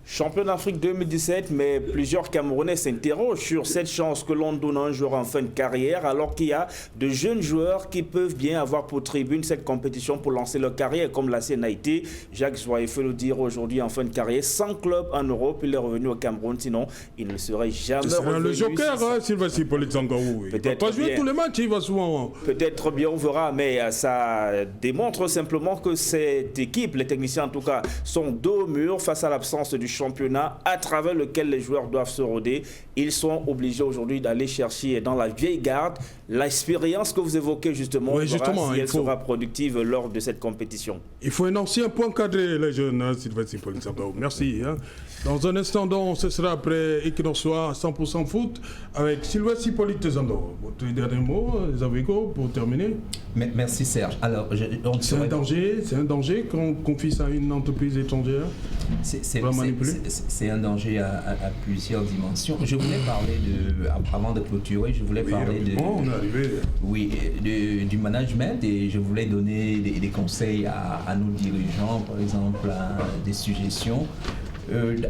Champion d'Afrique 2017, mais plusieurs Camerounais s'interrogent sur cette chance que l'on donne à un joueur en fin de carrière, alors qu'il y a de jeunes joueurs qui peuvent bien avoir pour tribune cette compétition pour lancer leur carrière, comme la CNA été. Jacques Zoua, il faut le dire aujourd'hui, en fin de carrière, 100 clubs en Europe, il est revenu au Cameroun, sinon il ne serait jamais revenu. Le joker, Sylvestre Hippolyte Zangaoui. Il ne va pas jouer tous les matchs, il va souvent... Peut-être bien, on verra, mais ça démontre simplement que cette équipe, les techniciens en tout cas, sont dos au mur face à l'absence du championnat à travers lequel les joueurs doivent se roder. Ils sont obligés aujourd'hui d'aller chercher dans la vieille garde l'expérience que vous évoquez justement. Oui, justement, si elle sera productive lors de cette compétition. Il faut un ancien point cadré, les jeunes, Sylvestre Hippolyte Zangaoui. Merci. Dans un instant, donc, ce sera après Equinox 100% foot avec Sylvestre Hippolyte Zangaoui. Votre dernier mot, les avocats, pour terminer. Merci Serge. Alors, c'est un danger qu'on confie ça à une entreprise étrangère. C'est un danger à plusieurs dimensions. Je voulais parler avant de clôturer, je voulais parler du management et je voulais donner des conseils à nos dirigeants, par exemple, des suggestions.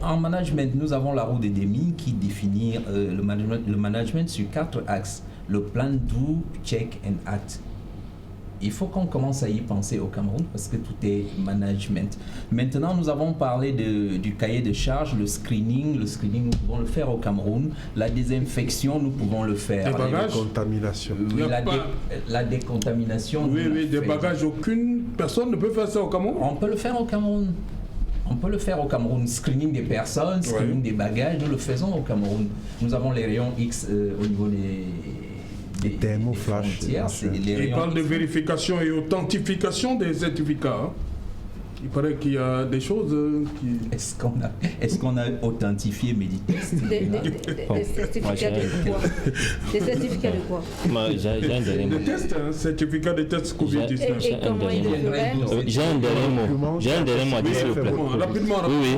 En management, nous avons la roue des Deming qui définit le management sur 4 axes. Le plan, do, check and act. il faut qu'on commence à y penser au Cameroun parce que tout est management. Maintenant, nous avons parlé du cahier de charges, le screening, nous pouvons le faire au Cameroun. La désinfection, nous pouvons le faire. Des bagages? Contamination. Oui, la décontamination. Oui, des bagages, aucune personne ne peut faire ça au Cameroun? On peut le faire au Cameroun. On peut le faire au Cameroun. Screening des personnes, screening des bagages, nous le faisons au Cameroun. Nous avons les rayons X au niveau des thermoflash. Il parle de vérification et authentification des certificats. Hein. Il paraît qu'il y a des choses qui... Est-ce qu'on a authentifié Meditex? Des certificats de quoi? Des certificats de quoi? J'ai un dernier mot. Des tests, hein, certificat des tests Covid-19. Et comment il le ferait? J'ai un dernier mot à dire, s'il vous plaît. Rapidement. Oui,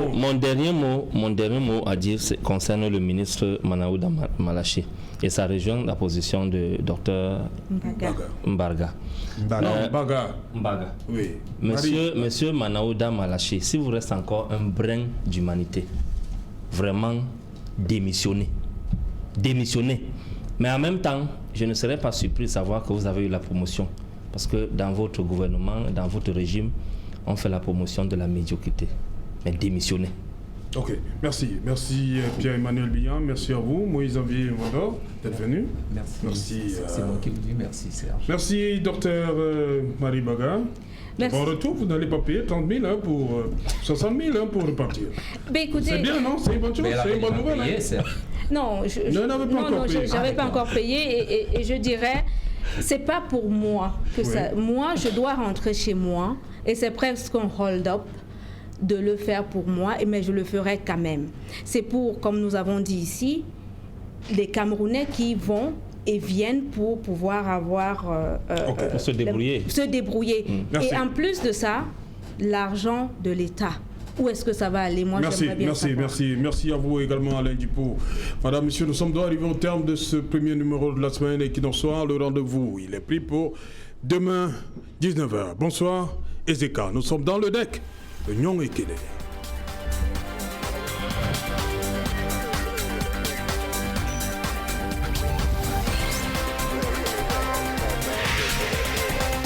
mon dernier mot à dire concerne le ministre Manaouda Malachi et ça rejoint la position de Dr Mbarga. Mbaga. Oui. Monsieur Manaouda Malachi, si vous restez encore un brin d'humanité, vraiment démissionnez. Mais en même temps, je ne serais pas surpris de savoir que vous avez eu la promotion. Parce que dans votre gouvernement, dans votre régime, on fait la promotion de la médiocrité. Mais démissionnez. Ok, merci. Merci Pierre-Emmanuel Bihan, merci à vous, Moïse-Xavier Mondor, d'être venu. Merci. C'est moi qui vous dis merci, Serge. Merci, docteur Marie Baga. Merci. En retour, vous n'allez pas payer 30 000 hein, pour 60 000 hein, pour repartir. Mais écoutez, c'est bien, non? C'est une bonne chose, c'est une bonne nouvelle. Payé, hein. Non, j'avais pas encore payé et je dirais, c'est pas pour moi que ça. Moi, je dois rentrer chez moi et c'est presque un hold-up de le faire pour moi, mais je le ferai quand même. C'est pour, comme nous avons dit ici, les Camerounais qui vont et viennent pour pouvoir avoir... pour se débrouiller. Et en plus de ça, l'argent de l'État. Où est-ce que ça va aller? Moi, j'aimerais bien savoir. Merci à vous également, Alain Dupont. Madame, Monsieur, nous sommes arrivés au terme de ce premier numéro de la semaine et qui n'en soit le rendez-vous. Il est pris pour demain, 19h. Bonsoir, Ezeka. Nous sommes dans le deck de Nyon et Kélé.